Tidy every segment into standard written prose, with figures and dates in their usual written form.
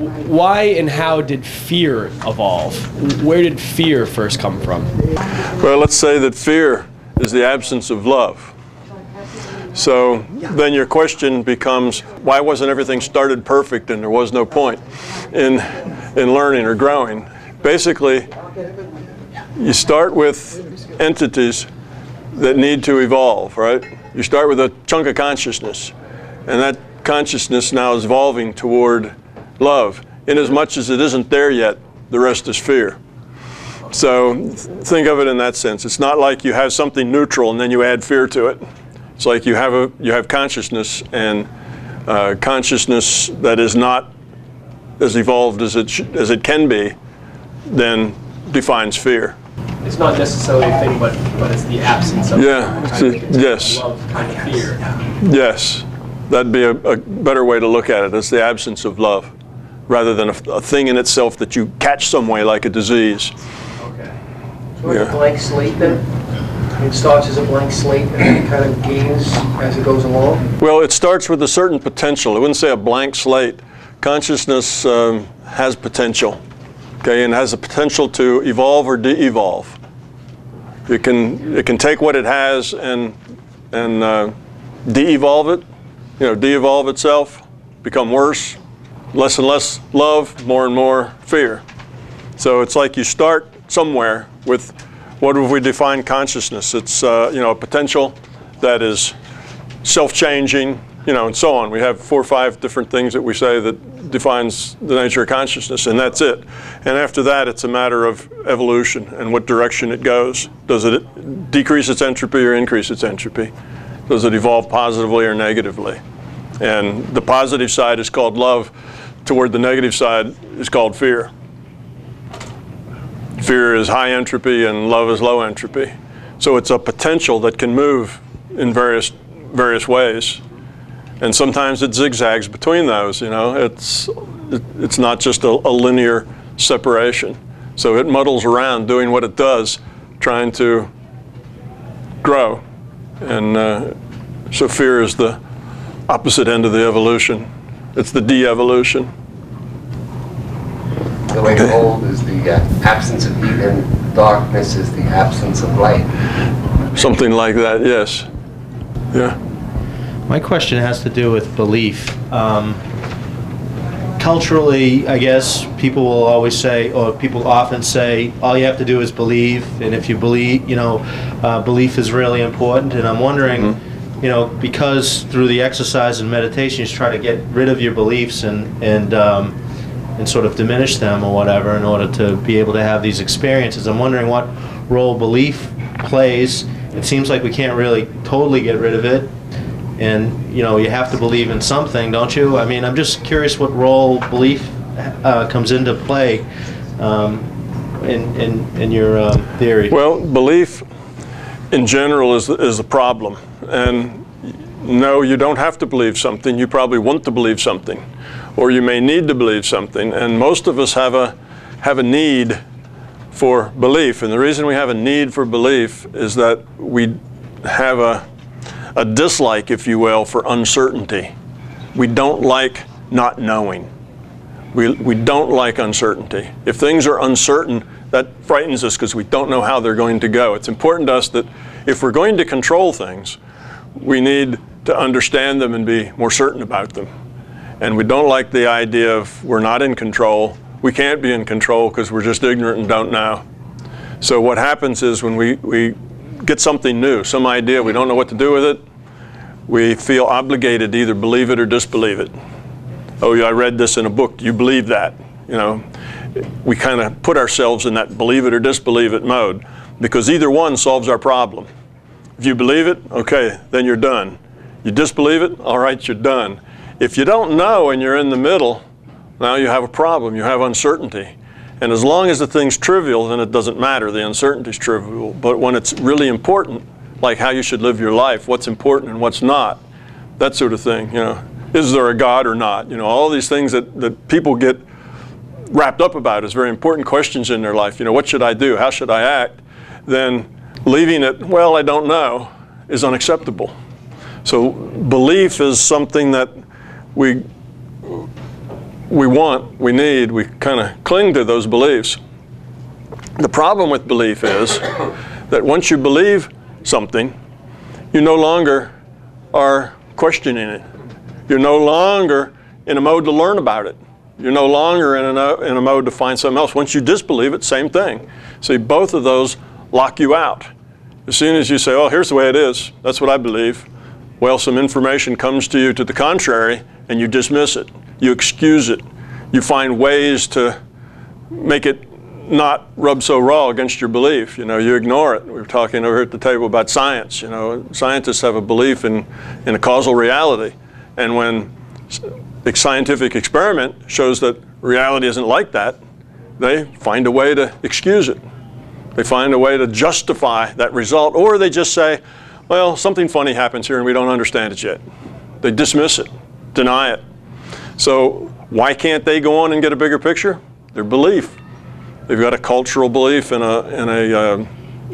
why and how did fear evolve? Where did fear first come from? Well, let's say that fear is the absence of love. So then your question becomes, why wasn't everything started perfect and there was no point in learning or growing? Basically, you start with entities that need to evolve, right? You start with a chunk of consciousness, and that consciousness now is evolving toward love. In as much as it isn't there yet, the rest is fear. So think of it in that sense. It's not like you have something neutral and then you add fear to it. It's like you have consciousness, and consciousness that is not as evolved as it can be, then defines fear. It's not necessarily a thing, but it's the absence of yes. love, kind of fear. Yes, that'd be a better way to look at it. It's the absence of love, rather than a thing in itself that you catch some way, like a disease. Okay. So it's a blank slate then? It starts as a blank slate and then it kind of gains as it goes along? Well, it starts with a certain potential. I wouldn't say a blank slate. Consciousness has potential, okay, and has the potential to evolve or de-evolve. It can take what it has and de-evolve it, de-evolve itself, become worse, less and less love, more and more fear. So it's like you start somewhere with, what have we defined consciousness? It's a potential that is self-changing, and so on. We have 4 or 5 different things that we say that defines the nature of consciousness, and that's it. And after that, it's a matter of evolution and what direction it goes. Does it decrease its entropy or increase its entropy? Does it evolve positively or negatively? And the positive side is called love. Toward the negative side is called fear. Fear is high entropy and love is low entropy. So it's a potential that can move in various ways. And sometimes it zigzags between those, It's not just a linear separation. So it muddles around doing what it does, trying to grow. And so fear is the opposite end of the evolution. It's the de-evolution. The way to old is the absence of heat, and darkness is the absence of light. Something like that, yes. Yeah. My question has to do with belief. Culturally, I guess, people will always say, or people often say, all you have to do is believe, and if you believe, belief is really important. And I'm wondering, because through the exercise and meditation, you try to get rid of your beliefs and sort of diminish them or whatever in order to be able to have these experiences. I'm wondering what role belief plays. It seems like we can't really totally get rid of it. And, you have to believe in something, don't you? I mean, I'm just curious what role belief comes into play in your theory. Well, belief in general is a problem. And no, you don't have to believe something. You probably want to believe something. Or you may need to believe something. And most of us have a need for belief. And the reason we have a need for belief is that we have a dislike, if you will, for uncertainty. We don't like not knowing. We don't like uncertainty. If things are uncertain, that frightens us because we don't know how they're going to go. It's important to us that if we're going to control things, we need to understand them and be more certain about them. And we don't like the idea of we're not in control. We can't be in control because we're just ignorant and don't know. So what happens is when we get something new, some idea, we don't know what to do with it, we feel obligated to either believe it or disbelieve it. Oh, yeah, I read this in a book, do you believe that? We kind of put ourselves in that believe it or disbelieve it mode because either one solves our problem. If you believe it, okay, then you're done. You disbelieve it, all right, you're done. If you don't know and you're in the middle, now you have a problem, you have uncertainty. And as long as the thing's trivial, then it doesn't matter, the uncertainty's trivial. But when it's really important, like how you should live your life, what's important and what's not, that sort of thing, is there a God or not? All these things that people get wrapped up about as very important questions in their life. What should I do? How should I act? Then leaving it, well, I don't know, is unacceptable. So belief is something that we we want, we need, we kind of cling to those beliefs. The problem with belief is that once you believe something, you no longer are questioning it. You're no longer in a mode to learn about it. You're no longer in a mode to find something else. Once you disbelieve it, same thing. See, both of those lock you out. As soon as you say, oh, here's the way it is, that's what I believe, well, some information comes to you to the contrary, and you dismiss it. You excuse it. You find ways to make it not rub so raw against your belief. You know, you ignore it. We were talking over at the table about science. You know, scientists have a belief in a causal reality. And when the scientific experiment shows that reality isn't like that, they find a way to excuse it. They find a way to justify that result, or they just say, well, something funny happens here and we don't understand it yet. They dismiss it, deny it. So why can't they go on and get a bigger picture? Their belief. They've got a cultural belief in a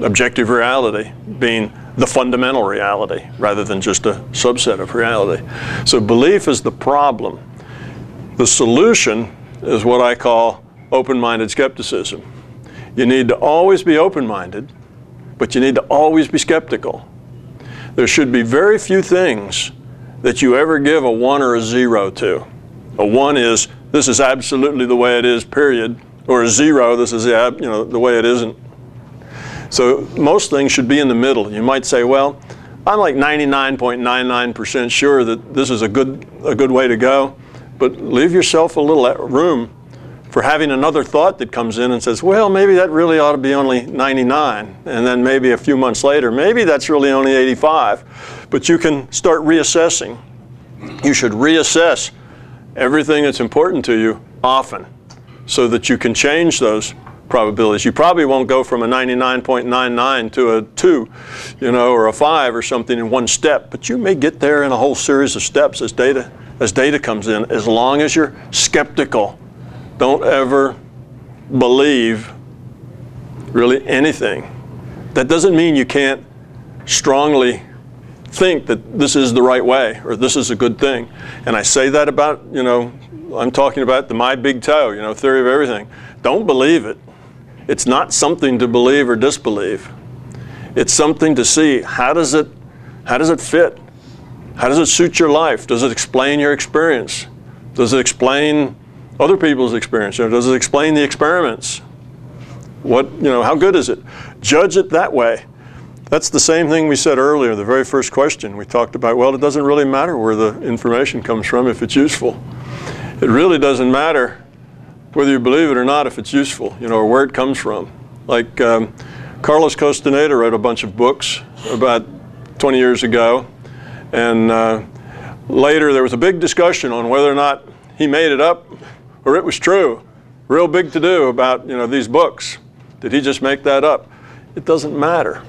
objective reality being the fundamental reality rather than just a subset of reality. So belief is the problem. The solution is what I call open-minded skepticism. You need to always be open-minded, but you need to always be skeptical. There should be very few things that you ever give a 1 or a 0 to. A 1 is, this is absolutely the way it is, period. Or a 0, this is the way it isn't. So most things should be in the middle. You might say, well, I'm like 99.99% sure that this is a good way to go, but leave yourself a little room for having another thought that comes in and says, well, maybe that really ought to be only 99, and then maybe a few months later, maybe that's really only 85. But you can start reassessing. You should reassess everything that's important to you often so that you can change those probabilities. You probably won't go from a 99.99 to a 2, or a 5 or something in one step, but you may get there in a whole series of steps as data comes in, as long as you're skeptical. Don't ever believe really anything. That doesn't mean you can't strongly think that this is the right way or this is a good thing. And I say that about, I'm talking about the my big toe, theory of everything. Don't believe it. It's not something to believe or disbelieve. It's something to see, how does it fit? How does it suit your life? Does it explain your experience? Does it explain other people's experience? Does it explain the experiments? How good is it? Judge it that way. That's the same thing we said earlier, the very first question. We talked about, well, it doesn't really matter where the information comes from if it's useful. It really doesn't matter whether you believe it or not if it's useful, or where it comes from. Like Carlos Castaneda wrote a bunch of books about 20 years ago, and later there was a big discussion on whether or not he made it up or it was true. Real big to do about these books. Did he just make that up? It doesn't matter.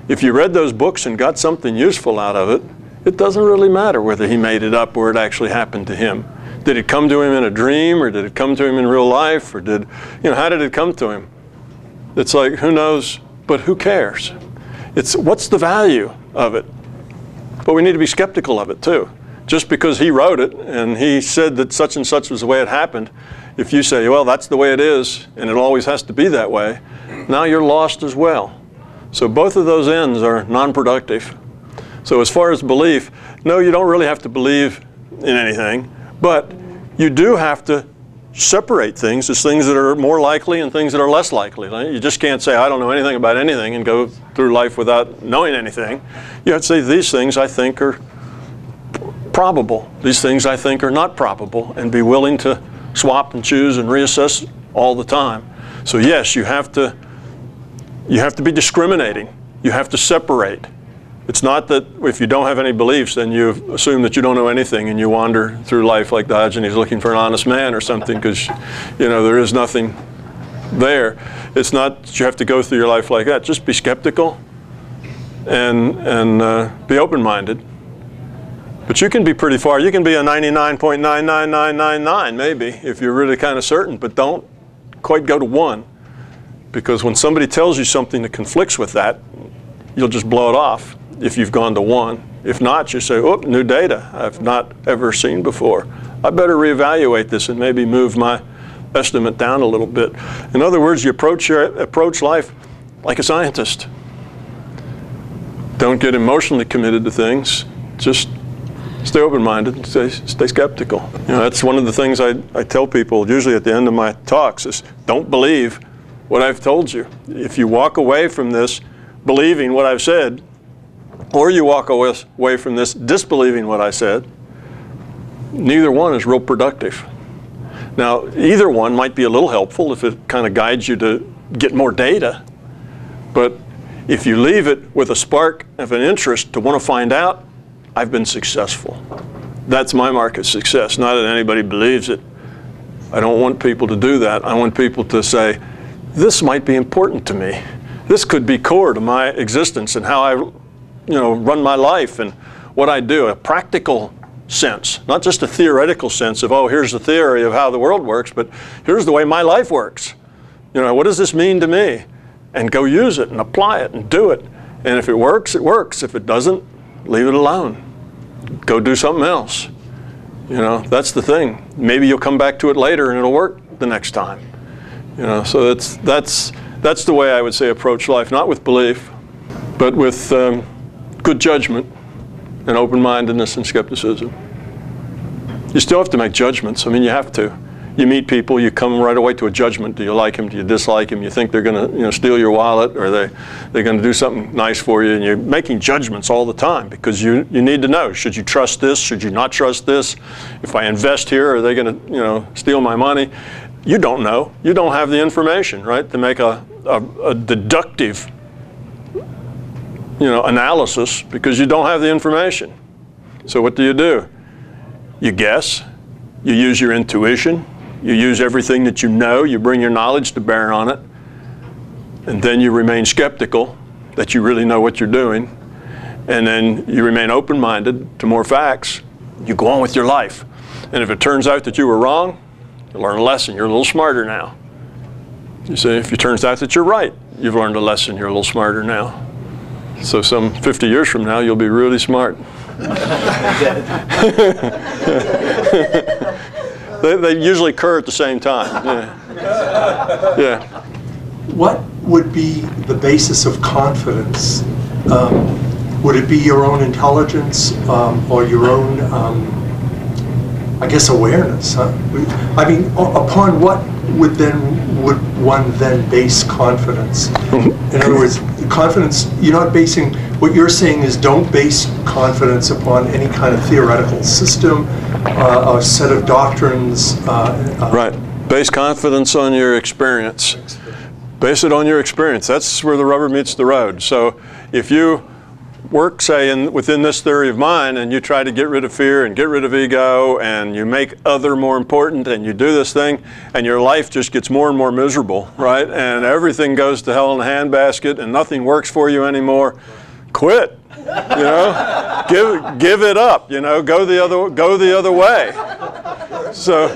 If you read those books and got something useful out of it, it doesn't really matter whether he made it up or it actually happened to him. Did it come to him in a dream, or did it come to him in real life, or how did it come to him? It's like, who knows, but who cares? It's what's the value of it? But we need to be skeptical of it too. Just because he wrote it and he said that such and such was the way it happened, if you say, well, that's the way it is, and it always has to be that way, now you're lost as well. So both of those ends are non-productive. So as far as belief, no, you don't really have to believe in anything, but you do have to separate things as things that are more likely and things that are less likely. You just can't say, I don't know anything about anything and go through life without knowing anything. You have to say, these things I think are probable. These things I think are not probable, and be willing to swap and choose and reassess all the time. So yes, you have to be discriminating. You have to separate. It's not that if you don't have any beliefs, then you assume that you don't know anything and you wander through life like Diogenes looking for an honest man or something, because there is nothing there. It's not that you have to go through your life like that. Just be skeptical and be open-minded. But you can be pretty far. You can be a 99.99999 maybe if you're really kind of certain, but don't quite go to 1. Because when somebody tells you something that conflicts with that, you'll just blow it off if you've gone to 1. If not, you say, oh, new data I've not ever seen before. I better reevaluate this and maybe move my estimate down a little bit. In other words, you approach life like a scientist. Don't get emotionally committed to things. Just stay open-minded and stay skeptical. You know, that's one of the things I tell people usually at the end of my talks is don't believe what I've told you. If you walk away from this believing what I've said, or you walk away from this disbelieving what I said, neither one is real productive. Now, either one might be a little helpful if it kind of guides you to get more data, but if you leave it with a spark of an interest to want to find out, I've been successful. That's my mark of success, not that anybody believes it. I don't want people to do that. I want people to say, this might be important to me. This could be core to my existence and how I run my life and what I do, a practical sense, not just a theoretical sense of, oh, here's the theory of how the world works, but here's the way my life works. You know, what does this mean to me? And go use it and apply it and do it. And if it works, it works. If it doesn't, leave it alone. Go do something else. You know, that's the thing. Maybe you'll come back to it later and it'll work the next time. You know, so that's the way I would say approach life, not with belief, but with good judgment and open-mindedness and skepticism. You still have to make judgments. I mean, you have to. You meet people, you come right away to a judgment. Do you like them? Do you dislike them? You think they're going to steal your wallet, or they're going to do something nice for you, and you're making judgments all the time because you need to know, should you trust this? Should you not trust this? If I invest here, are they going to steal my money? You don't know. You don't have the information, right, to make a deductive analysis because you don't have the information. So what do? You guess. You use your intuition. You use everything that you know. You bring your knowledge to bear on it. And then you remain skeptical that you really know what you're doing. And then you remain open-minded to more facts. You go on with your life. And if it turns out that you were wrong, you learn a lesson. You're a little smarter now. You see, if it turns out that you're right, you've learned a lesson. You're a little smarter now. So some 50 years from now, you'll be really smart. They usually occur at the same time. Yeah. What would be the basis of confidence? Would it be your own intelligence or your own, I guess, awareness? Huh? I mean, upon what would one then base confidence? In other words, confidence, you're not basing, what you're saying is don't base confidence upon any kind of theoretical system, a set of doctrines. Right. Base confidence on your experience. Base it on your experience. That's where the rubber meets the road. So if you work, say, within this theory of mine, and you try to get rid of fear and get rid of ego, and you make other more important, and you do this thing, and your life just gets more and more miserable, right? And everything goes to hell in a handbasket, and nothing works for you anymore. Quit. Give it up. Go the other way. So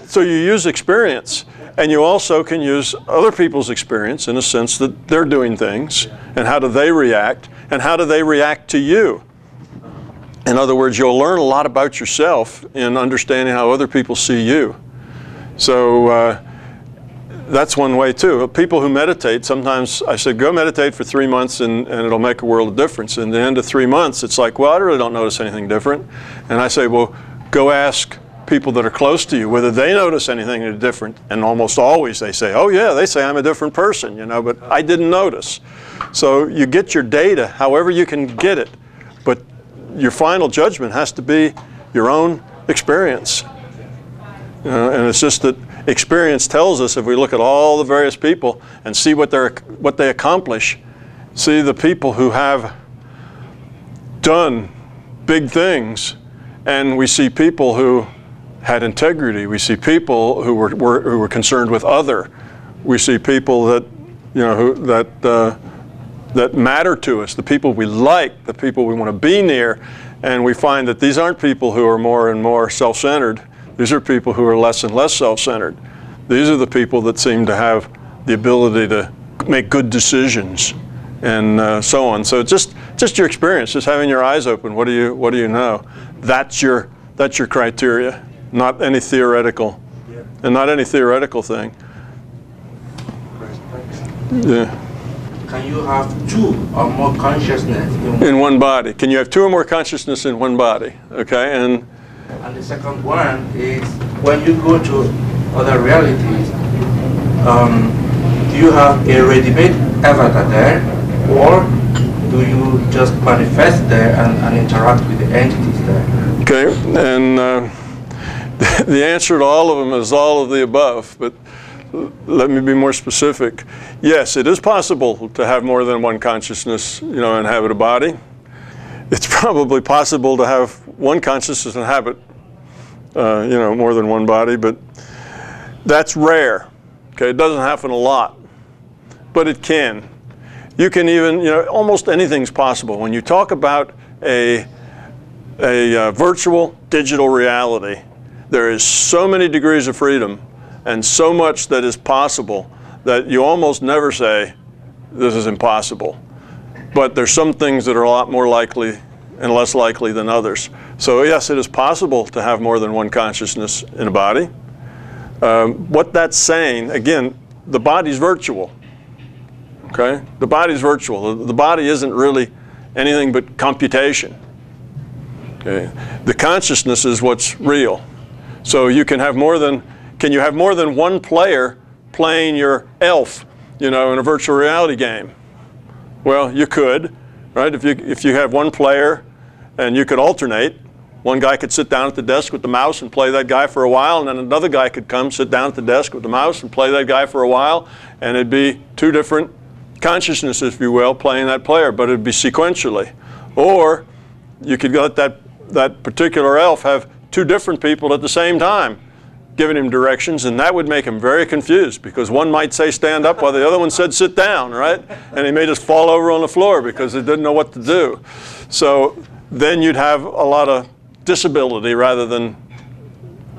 so you use experience. And you also can use other people's experience in a sense that they're doing things, and how do they react, and how do they react to you. In other words, you'll learn a lot about yourself in understanding how other people see you. So that's one way too. People who meditate, sometimes I said, go meditate for 3 months and it'll make a world of difference. And at the end of 3 months, it's like, well, I really don't notice anything different. And I say, well, go ask people that are close to you whether they notice anything different, and almost always they say, oh yeah, they say I'm a different person, but I didn't notice. So you get your data however you can get it, but your final judgment has to be your own experience. And it's just that experience tells us, if we look at all the various people and see what they accomplish, see the people who have done big things, and we see people who had integrity. We see people who were concerned with other. We see people that that matter to us, the people we like, the people we want to be near, and we find that these aren't people who are more and more self-centered. These are people who are less and less self-centered. These are the people that seem to have the ability to make good decisions, and so on. So just your experience, just having your eyes open. What do you know? That's your That's your criteria, not any theoretical, and not any theoretical thing. Yeah. Can you have two or more consciousness in one body? Can you have two or more consciousness in one body? Okay, and the second one is when you go to other realities, do you have a ready-made avatar there, or do you just manifest there and interact with the entities there? Okay, and the answer to all of them is all of the above, but let me be more specific. Yes, it is possible to have more than one consciousness, inhabit a body. It's probably possible to have one consciousness inhabit, more than one body, but that's rare. Okay, it doesn't happen a lot, but it can. You can even, almost anything's possible. When you talk about a virtual digital reality, there is so many degrees of freedom and so much that is possible that you almost never say, this is impossible. But there's some things that are a lot more likely and less likely than others. So yes, it is possible to have more than one consciousness in a body. What that's saying, again, the body's virtual. Okay? The body's virtual. The body isn't really anything but computation. Okay? The consciousness is what's real. So you can have more than, can you have more than one player playing your elf, in a virtual reality game? Well, you could, right? If you have one player and you could alternate, one guy could sit down at the desk with the mouse and play that guy for a while, and then another guy could come sit down at the desk with the mouse and play that guy for a while, and it'd be two different consciousnesses, if you will, playing that player, but it'd be sequentially. Or you could let that particular elf have two different people at the same time giving him directions, and that would make him very confused, because one might say stand up while the other one said sit down, right? And he may just fall over on the floor because he didn't know what to do. So then you'd have a lot of disability rather than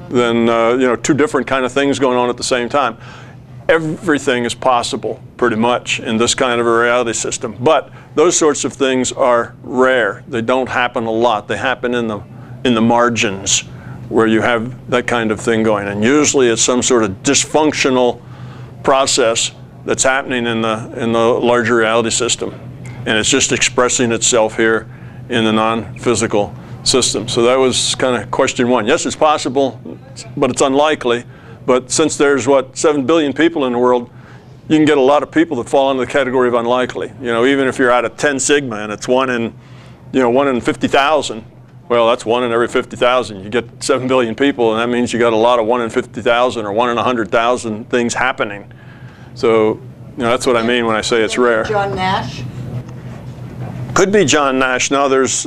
two different kind of things going on at the same time. Everything is possible, pretty much, in this kind of a reality system. But those sorts of things are rare. They don't happen a lot. They happen in the margins, where you have that kind of thing going. And usually it's some sort of dysfunctional process that's happening in the larger reality system. And it's just expressing itself here in the non-physical system. So that was kind of question one. Yes, it's possible, but it's unlikely. But since there's, 7 billion people in the world, you can get a lot of people that fall into the category of unlikely. Even if you're out of 10 sigma and it's one in 50,000, well, that's 1 in every 50,000. You get 7 billion people, and that means you got a lot of 1 in 50,000 or 1 in 100,000 things happening. So, that's what I mean when I say it's rare. John Nash? Could be John Nash. Now, there's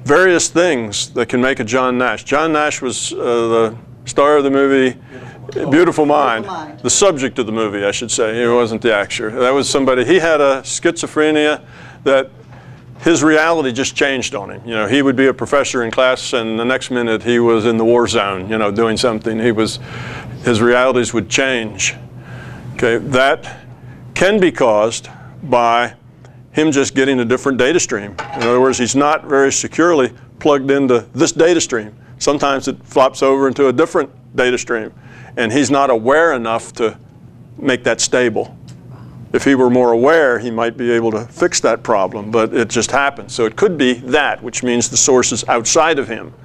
various things that can make a John Nash. John Nash was the star of the movie Beautiful Mind. The subject of the movie, I should say. He wasn't the actor. That was somebody, he had a schizophrenia that his reality just changed on him. He would be a professor in class, and the next minute he was in the war zone, doing something. His realities would change. Okay, that can be caused by him just getting a different data stream. In other words, he's not very securely plugged into this data stream. Sometimes it flops over into a different data stream, and he's not aware enough to make that stable. If he were more aware, he might be able to fix that problem, but it just happens. So it could be that, which means the source is outside of him.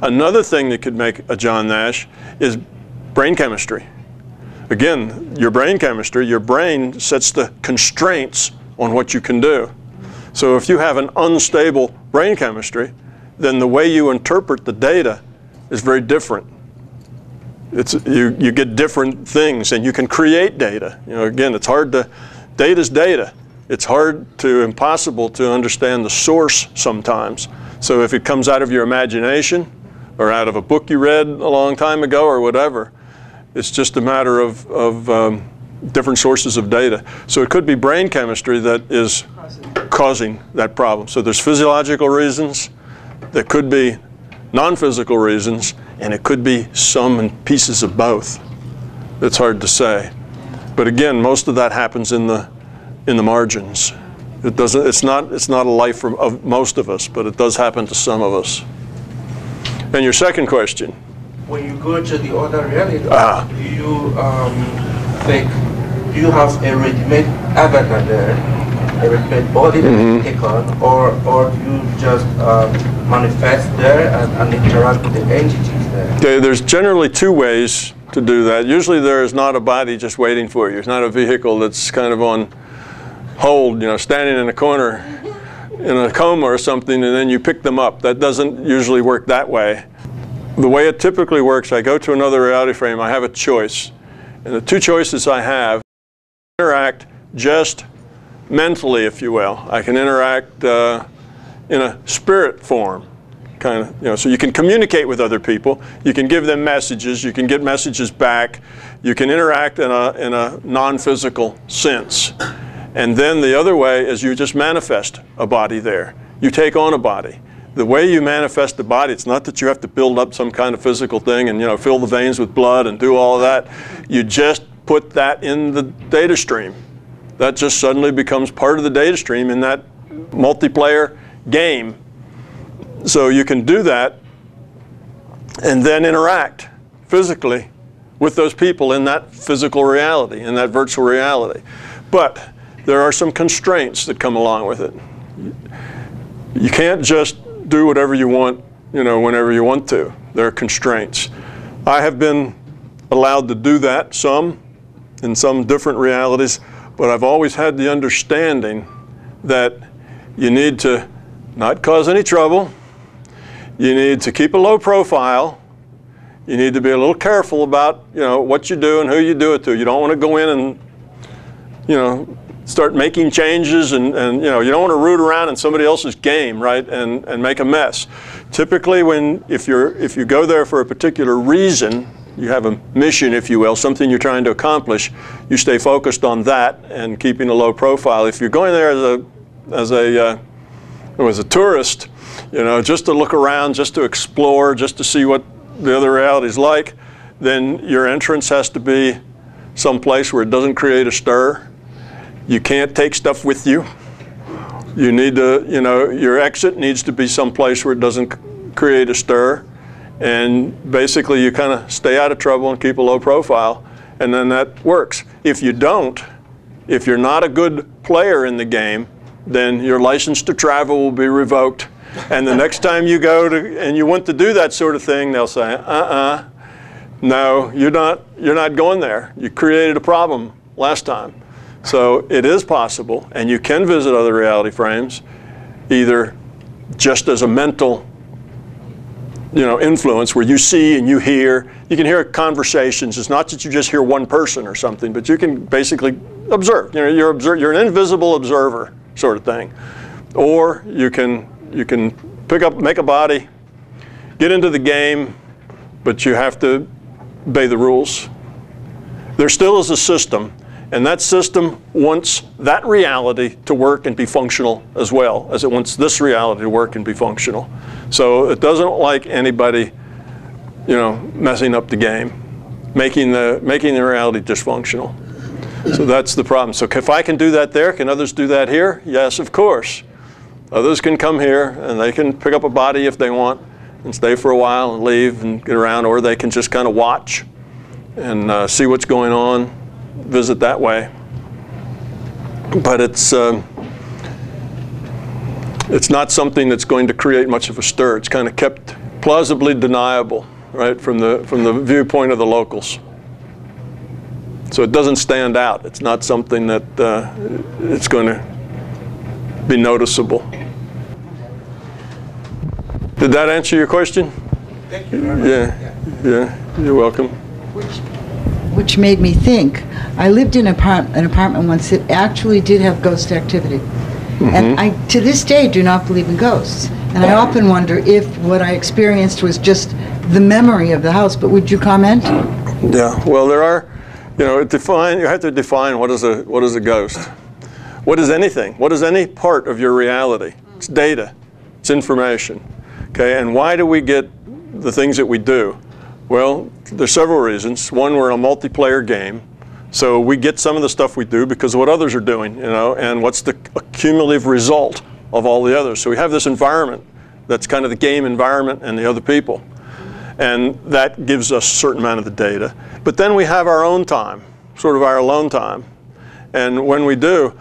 Another thing that could make a John Nash is brain chemistry. Again, your brain chemistry, your brain sets the constraints on what you can do. So if you have an unstable brain chemistry, then the way you interpret the data is very different. You get different things, and you can create data. Again, it's hard to, data's data. It's impossible to understand the source sometimes. So if it comes out of your imagination or out of a book you read a long time ago or whatever, it's just a matter of different sources of data. So it could be brain chemistry that is causing that problem. So there's physiological reasons, there could be non-physical reasons, and it could be some and pieces of both. It's hard to say. But again, most of that happens in the margins. It doesn't. It's not a life of most of us, but it does happen to some of us. And your second question? When you go to the other reality, Ah. do you think, do you have a ready-made avatar there, a ready-made body that you take on, or do you just manifest there and interact with the entities there? Okay, there's generally two ways to do that. Usually there is not a body just waiting for you. It's not a vehicle that's kind of on hold, you know, standing in a corner in a coma or something, and then you pick them up. That doesn't usually work that way. The way it typically works, I go to another reality frame, I have a choice. And the two choices I have, interact just mentally, if you will. I can interact in a spirit form, kind of, you know, so you can communicate with other people, you can give them messages, you can get messages back, you can interact in a non-physical sense. And then the other way is you just manifest a body there. You take on a body. The way you manifest the body, it's not that you have to build up some kind of physical thing and, you know, fill the veins with blood and do all of that. You just put that in the data stream. That just suddenly becomes part of the data stream in that multiplayer game. So you can do that and then interact physically with those people in that physical reality, in that virtual reality. But there are some constraints that come along with it. You can't just do whatever you want, you know, whenever you want to. There are constraints. I have been allowed to do that some in some different realities, but I've always had the understanding that you need to not cause any trouble. You need to keep a low profile. You need to be a little careful about, you know, what you do and who you do it to. You don't want to go in and, you know, start making changes and you know, you don't want to root around in somebody else's game, right, and make a mess. Typically if you go there for a particular reason, you have a mission, if you will, something you're trying to accomplish, you stay focused on that and keeping a low profile. If you're going there as a tourist, you know, just to look around, just to explore, just to see what the other reality is like, then your entrance has to be someplace where it doesn't create a stir. You can't take stuff with you. You need to, you know, your exit needs to be someplace where it doesn't create a stir. And basically you kind of stay out of trouble and keep a low profile, and then that works. If you don't, if you're not a good player in the game, then your license to travel will be revoked. And the next time you go to, and you want to do that sort of thing, they'll say, no, you're not going there. You created a problem last time. So it is possible, and you can visit other reality frames, either just as a mental, you know, influence where you see and you hear. You can hear conversations. It's not that you just hear one person or something, but you can basically observe. You know, you're an invisible observer sort of thing. Or you can make a body, get into the game, but you have to obey the rules. There still is a system. And that system wants that reality to work and be functional as well as it wants this reality to work and be functional. So it doesn't like anybody, you know, messing up the game, making the reality dysfunctional. So that's the problem. So if I can do that there, can others do that here? Yes, of course. Others can come here and they can pick up a body if they want and stay for a while and leave and get around, or they can just kind of watch and see what's going on. Visit that way, but it's not something that's going to create much of a stir. It's kind of kept plausibly deniable, right, from the viewpoint of the locals. So it doesn't stand out. It's not something that it's going to be noticeable. Did that answer your question? Thank you very much. Yeah, you're welcome. Which made me think. I lived in an apartment once that actually did have ghost activity. And I, to this day, do not believe in ghosts. And I often wonder if what I experienced was just the memory of the house. But would you comment? Yeah, well, there are, you know, you have to define what is a ghost. What is anything? What is any part of your reality? It's data. It's information. Okay, and why do we get the things that we do? Well, there's several reasons. One, we're in a multiplayer game. So we get some of the stuff we do because of what others are doing, you know, and what's the cumulative result of all the others. So we have this environment that's kind of the game environment and the other people. And that gives us a certain amount of the data. But then we have our own time, sort of our alone time. And when we do,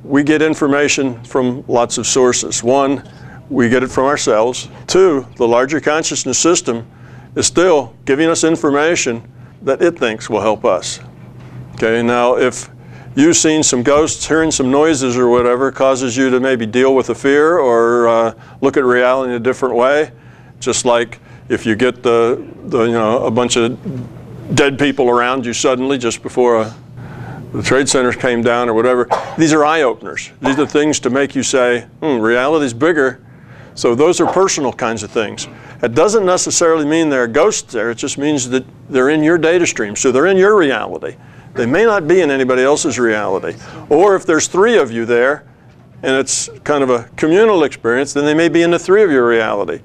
we get information from lots of sources. One, we get it from ourselves. Two, the larger consciousness system is still giving us information that it thinks will help us. Okay, now if you've seen some ghosts, hearing some noises or whatever causes you to maybe deal with a fear or look at reality in a different way, just like if you get a bunch of dead people around you suddenly just before the trade centers came down or whatever. These are eye-openers. These are things to make you say, reality's bigger. So those are personal kinds of things. It doesn't necessarily mean there are ghosts there. It just means that they're in your data stream. So they're in your reality. They may not be in anybody else's reality. Or if there's three of you there and it's kind of a communal experience, then they may be in the three of your reality.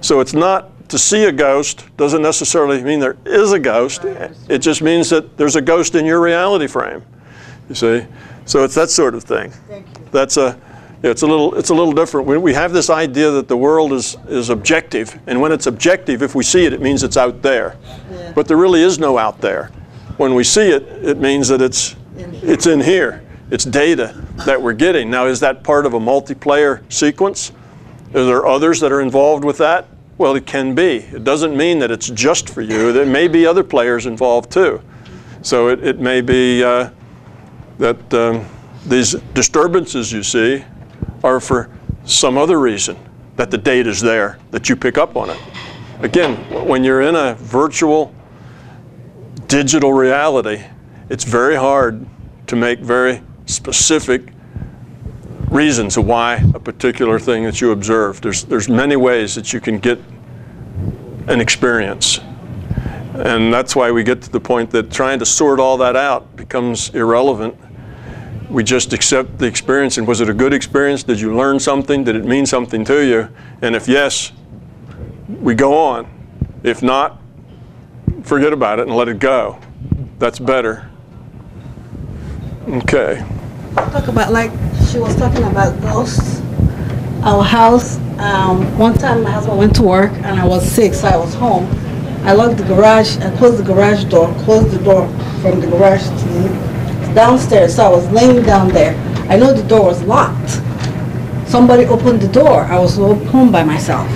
So it's not to see a ghost doesn't necessarily mean there is a ghost. It just means that there's a ghost in your reality frame. You see? So it's that sort of thing. Thank you. That's it's a little different. We have this idea that the world is objective, and when it's objective, if we see it, it means it's out there. Yeah. But there really is no out there. When we see it, it means that it's in here. It's data that we're getting. Now, is that part of a multiplayer sequence? Are there others that are involved with that? Well, it can be. It doesn't mean that it's just for you. There may be other players involved too. So it may be that these disturbances you see are for some other reason, that the data's there, that you pick up on it. Again, when you're in a virtual digital reality, it's very hard to make very specific reasons of why a particular thing that you observe. There's many ways that you can get an experience. And that's why we get to the point that trying to sort all that out becomes irrelevant. We just accept the experience. And was it a good experience? Did you learn something? Did it mean something to you? And if yes, we go on. If not, forget about it and let it go. That's better. Okay. Talk about, like she was talking about ghosts. Our house, one time my husband went to work and I was sick, so I was home. I locked the garage, I closed the garage door, closed the door from the garage to downstairs, so I was laying down there. I know the door was locked. Somebody opened the door. I was home by myself.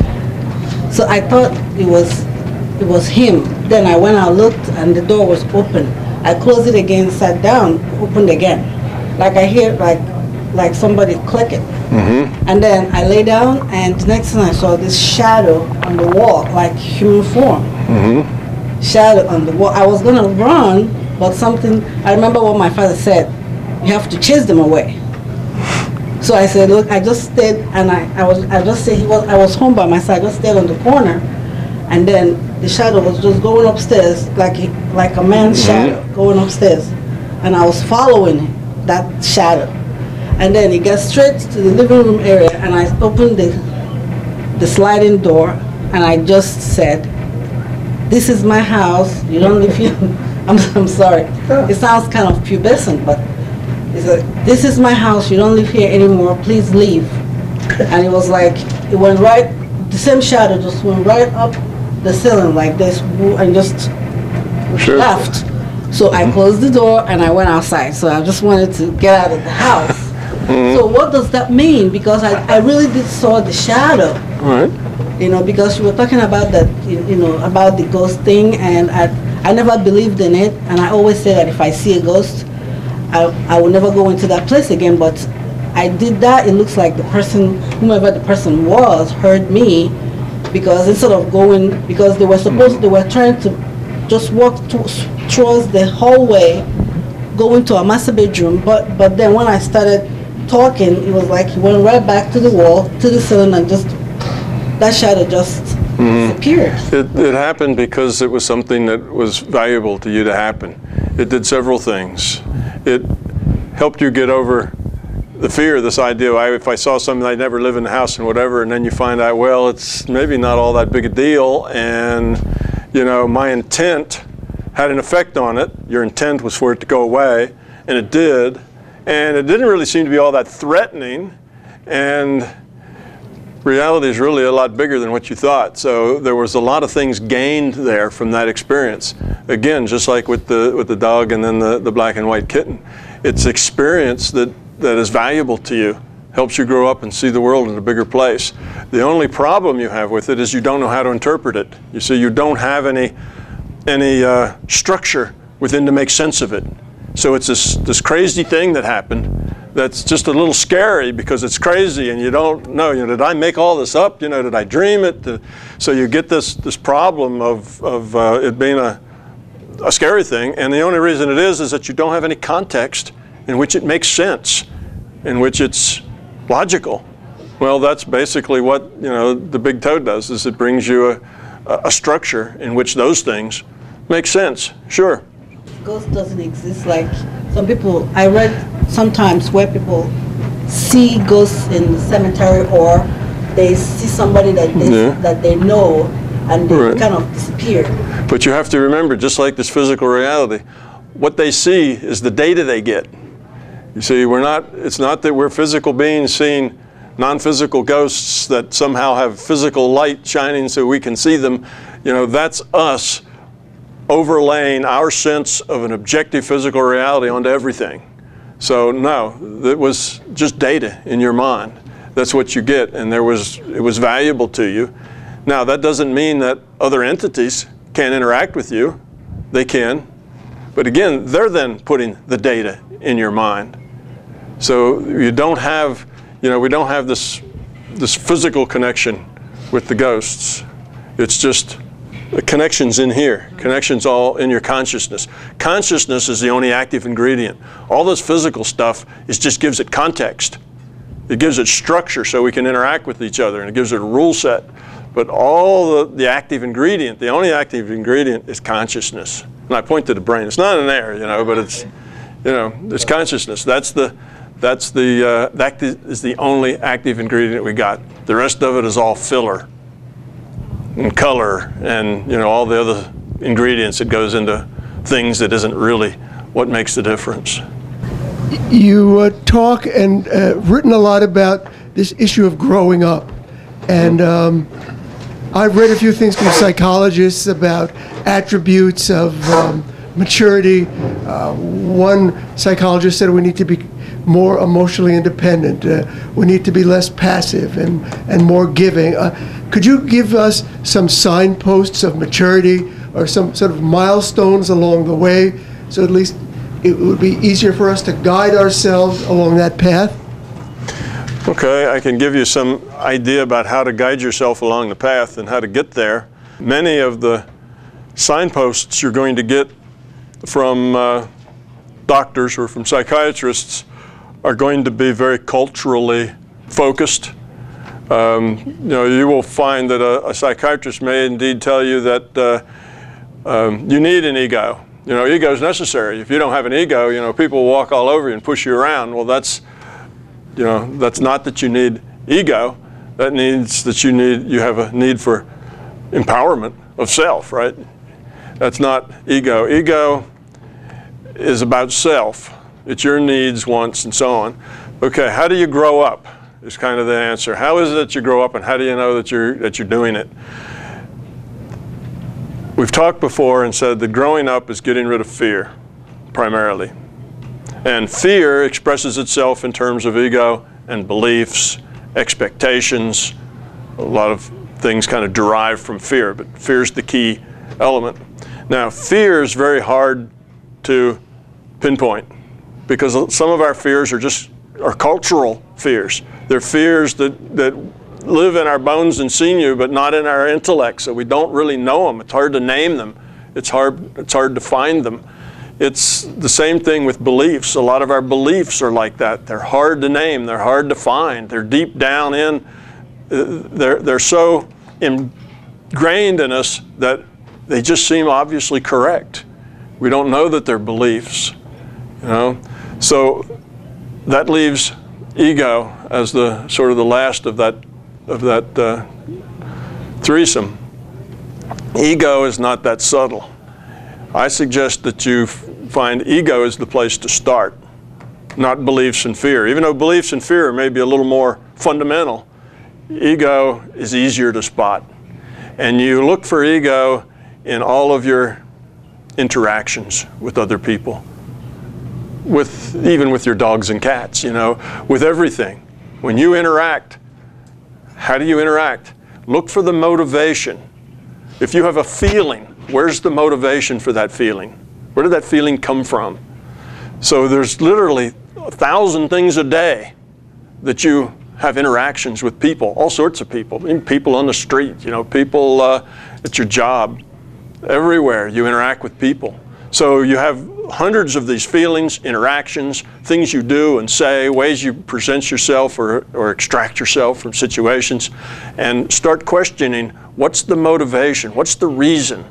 So I thought it was him. Then I went out, looked, and the door was open. I closed it again, sat down, opened again. Like I hear like somebody click it. Mm-hmm. And then I lay down, and the next thing I saw this shadow on the wall, like human form. Mm-hmm. Shadow on the wall. I was gonna run, but something, I remember what my father said, you have to chase them away. So I said, look, I just stayed, and I was home by myself. I just stayed on the corner, and then the shadow was just going upstairs, like a man's shadow going upstairs, and I was following that shadow, and then it got straight to the living room area, and I opened the sliding door, and I just said, "This is my house. You don't live here." I'm sorry. It sounds kind of pubescent, but he said, "This is my house, you don't live here anymore, please leave." And it was like, it went right, the same shadow just went right up the ceiling like this, and just left. So I closed the door and I went outside. So I just wanted to get out of the house. So what does that mean? Because I really did saw the shadow. Right. You know, because you were talking about that, you know, about the ghost thing, and I never believed in it, and I always say that if I see a ghost, I will never go into that place again. But I did that. It looks like the person, whomever the person was, heard me, because instead of going, because they were supposed, they were trying to just walk towards the hallway, go into a master bedroom. But then when I started talking, it was like he went right back to the wall, to the ceiling, and just that shadow just disappeared. It happened because it was something that was valuable to you to happen. It did several things. It helped you get over the fear, this idea of if I saw something, I'd never live in the house and whatever, and then you find out, well, it's maybe not all that big a deal, and you know, my intent had an effect on it. Your intent was for it to go away, and it did, and it didn't really seem to be all that threatening, and reality is really a lot bigger than what you thought. So there was a lot of things gained there from that experience. Again, just like with the dog and then the black and white kitten. It's experience that is valuable to you, helps you grow up and see the world in a bigger place. The only problem you have with it is you don't know how to interpret it. You see, you don't have any structure within to make sense of it. So it's this crazy thing that happened that's just a little scary because it's crazy and you don't know, did I make all this up? Did I dream it? So you get this problem of it being a scary thing, and the only reason it is that you don't have any context in which it makes sense, in which it's logical. Well, that's basically what the big toe does, is it brings you a structure in which those things make sense. Sure. Ghost doesn't exist. Like some people, I read sometimes where people see ghosts in the cemetery, or they see somebody that they know and they kind of disappear. But you have to remember, just like this physical reality, what they see is the data they get. You see, it's not that we're physical beings seeing non-physical ghosts that somehow have physical light shining so we can see them. That's us overlaying our sense of an objective physical reality onto everything. So no, it was just data in your mind. That's what you get, and it was valuable to you. Now, that doesn't mean that other entities can't interact with you. They can. But again, they're then putting the data in your mind. So you don't have, we don't have this physical connection with the ghosts. It's just the connection's in here. Connection's all in your consciousness. Consciousness is the only active ingredient. All this physical stuff just gives it context. It gives it structure so we can interact with each other, and it gives it a rule set. But all the active ingredient, the only active ingredient is consciousness. And I point to the brain. It's not in there, but it's, it's consciousness. That is the only active ingredient we got. The rest of it is all filler and color and all the other ingredients that goes into things that isn't really what makes the difference. You talk and written a lot about this issue of growing up, and I've read a few things from psychologists about attributes of maturity. One psychologist said we need to be more emotionally independent. We need to be less passive and more giving. Could you give us some signposts of maturity or some sort of milestones along the way, so at least it would be easier for us to guide ourselves along that path? Okay, I can give you some idea about how to guide yourself along the path and how to get there. Many of the signposts you're going to get from doctors or from psychiatrists are going to be very culturally focused. You will find that a psychiatrist may indeed tell you that you need an ego. Ego is necessary. If you don't have an ego, people walk all over you and push you around. Well, that's not that you need ego. That means that you have a need for empowerment of self, right? That's not ego. Ego is about self. It's your needs, wants, and so on. Okay, how do you grow up? Is kind of the answer. How is it that you grow up, and how do you know that you're doing it? We've talked before and said that growing up is getting rid of fear, primarily. And fear expresses itself in terms of ego and beliefs, expectations. A lot of things kind of derive from fear, but fear is the key element. Now, fear is very hard to pinpoint because some of our fears are cultural fears. They're fears that live in our bones and sinew, but not in our intellect, so we don't really know them. It's hard to name them. It's hard to find them. It's the same thing with beliefs. A lot of our beliefs are like that. They're hard to name. They're hard to find. They're deep down in. They're so ingrained in us that they just seem obviously correct. We don't know that they're beliefs, So that leaves ego as the sort of the last of that threesome. Ego is not that subtle. I suggest that you find ego is the place to start, not beliefs and fear. Even though beliefs and fear may be a little more fundamental, ego is easier to spot. And you look for ego in all of your interactions with other people, even with your dogs and cats, you know, with everything. When you interact, how do you interact? Look for the motivation. If you have a feeling, where's the motivation for that feeling? Where did that feeling come from? So there's literally 1,000 things a day that you have interactions with people, all sorts of people, people on the street, you know, people at your job, everywhere you interact with people. So you have hundreds of these feelings, interactions, things you do and say, ways you present yourself or extract yourself from situations, and start questioning, what's the motivation? What's the reason?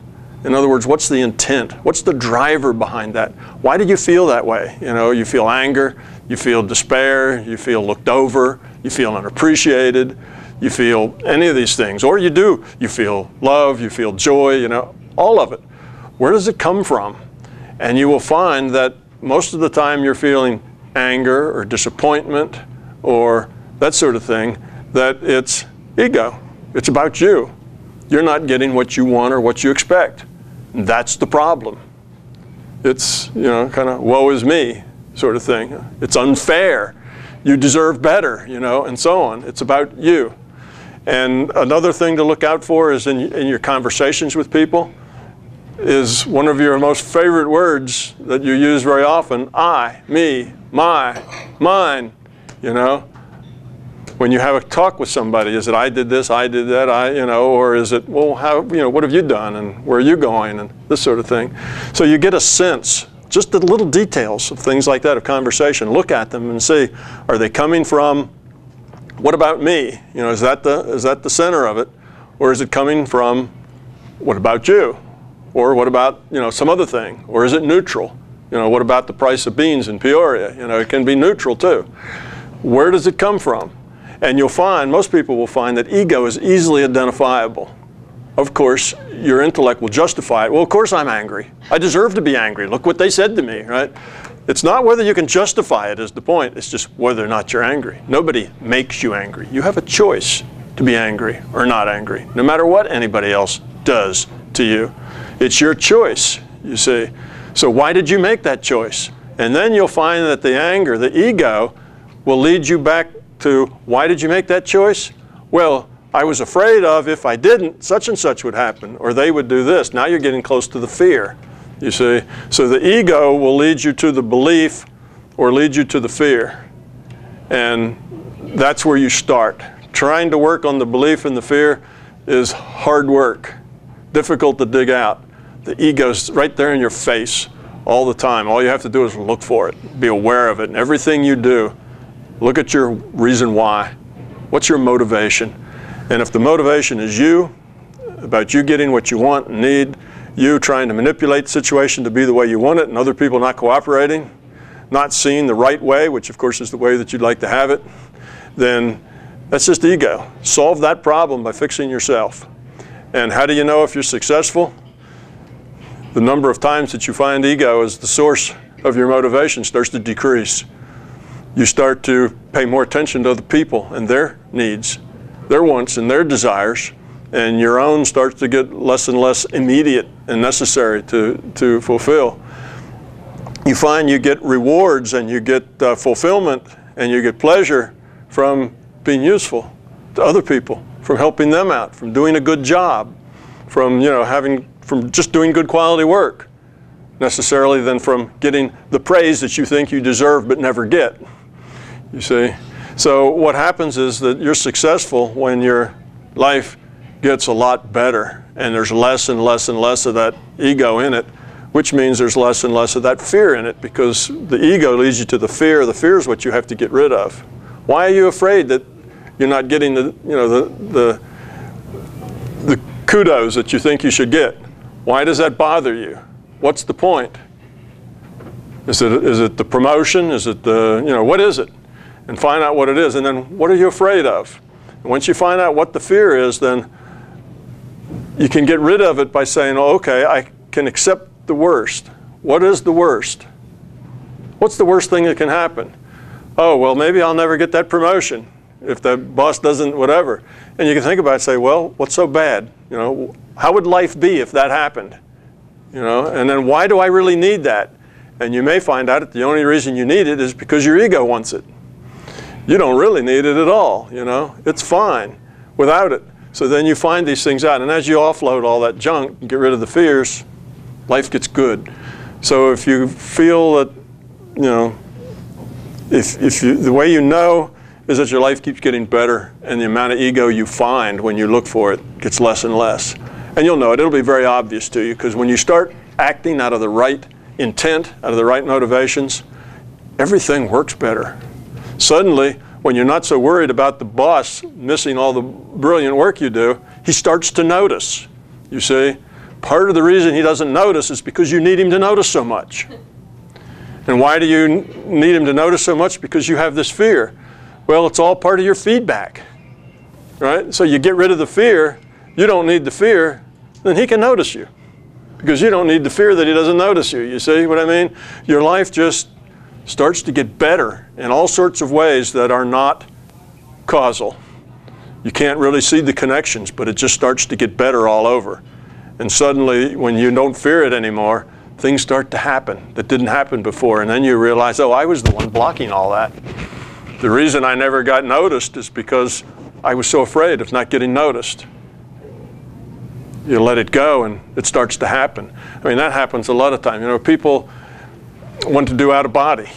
In other words, what's the intent? What's the driver behind that? Why do you feel that way? You know, you feel anger, you feel despair, you feel looked over, you feel unappreciated, you feel any of these things. Or you do, you feel love, you feel joy, you know, all of it. Where does it come from? And you will find that most of the time you're feeling anger or disappointment or that sort of thing, that it's ego. It's about you. You're not getting what you want or what you expect. And that's the problem. It's, you know, kind of woe is me sort of thing. It's unfair. You deserve better, you know, and so on. It's about you. And another thing to look out for is in your conversations with people is one of your most favorite words that you use very often, I, me, my, mine, you know. When you have a talk with somebody, is it I did this, I did that, you know, or is it, well, how, you know, what have you done and where are you going and this sort of thing. So you get a sense, just the little details of things like that of conversation. Look at them and see, are they coming from, what about me? You know, is that the center of it? Or is it coming from, what about you? Or what about, you know, some other thing? Or is it neutral? You know, what about the price of beans in Peoria? You know, it can be neutral too. Where does it come from? And you'll find, most people will find that ego is easily identifiable. Of course, your intellect will justify it. Well, of course I'm angry. I deserve to be angry. Look what they said to me, right? It's not whether you can justify it is the point. It's just whether or not you're angry. Nobody makes you angry. You have a choice to be angry or not angry, no matter what anybody else does to you. It's your choice, you see. So why did you make that choice? And then you'll find that the anger, the ego, will lead you back to, why did you make that choice? Well, I was afraid of if I didn't, such and such would happen, or they would do this. Now you're getting close to the fear, you see. So the ego will lead you to the belief or lead you to the fear. And that's where you start. Trying to work on the belief and the fear is hard work, difficult to dig out. The ego's right there in your face all the time. All you have to do is look for it, be aware of it. And everything you do, look at your reason why. What's your motivation? And if the motivation is you, about you getting what you want and need, you trying to manipulate the situation to be the way you want it, and other people not cooperating, not seeing the right way, which of course is the way that you'd like to have it, then that's just ego. Solve that problem by fixing yourself. And how do you know if you're successful? The number of times that you find ego as the source of your motivation starts to decrease. You start to pay more attention to other people and their needs, their wants and their desires, and your own starts to get less and less immediate and necessary to fulfill. You find you get rewards and you get fulfillment and you get pleasure from being useful to other people, from helping them out, from doing a good job, from, you know, from just doing good quality work, necessarily than from getting the praise that you think you deserve but never get. You see? So what happens is that you're successful when your life gets a lot better and there's less and less and less of that ego in it, which means there's less and less of that fear in it, because the ego leads you to the fear. The fear is what you have to get rid of. Why are you afraid that you're not getting the, you know, the kudos that you think you should get? Why does that bother you? What's the point? Is it the promotion? Is it the, you know, what is it? And find out what it is, and then what are you afraid of? And once you find out what the fear is, then you can get rid of it by saying, oh, okay, I can accept the worst. What is the worst? What's the worst thing that can happen? Oh, well, maybe I'll never get that promotion. if the boss doesn't whatever. And you can think about it and say, well, what's so bad? You know, how would life be if that happened? You know, and then why do I really need that? And you may find out that the only reason you need it is because your ego wants it. You don't really need it at all, you know. It's fine without it. So then you find these things out, and as you offload all that junk and get rid of the fears, life gets good. So if you feel that, you know, if you, the way you know is that your life keeps getting better and the amount of ego you find when you look for it gets less and less. And you'll know it. It'll be very obvious to you, because when you start acting out of the right intent, out of the right motivations, everything works better. Suddenly, when you're not so worried about the boss missing all the brilliant work you do, he starts to notice. You see, part of the reason he doesn't notice is because you need him to notice so much. And why do you need him to notice so much? Because you have this fear. Well, it's all part of your feedback, right? So you get rid of the fear, you don't need the fear, then he can notice you. Because you don't need the fear that he doesn't notice you. You see what I mean? Your life just starts to get better in all sorts of ways that are not causal. You can't really see the connections, but it just starts to get better all over. And suddenly, when you don't fear it anymore, things start to happen that didn't happen before. And then you realize, oh, I was the one blocking all that. The reason I never got noticed is because I was so afraid of not getting noticed. You let it go and it starts to happen. I mean, that happens a lot of times. You know, people want to do out of body,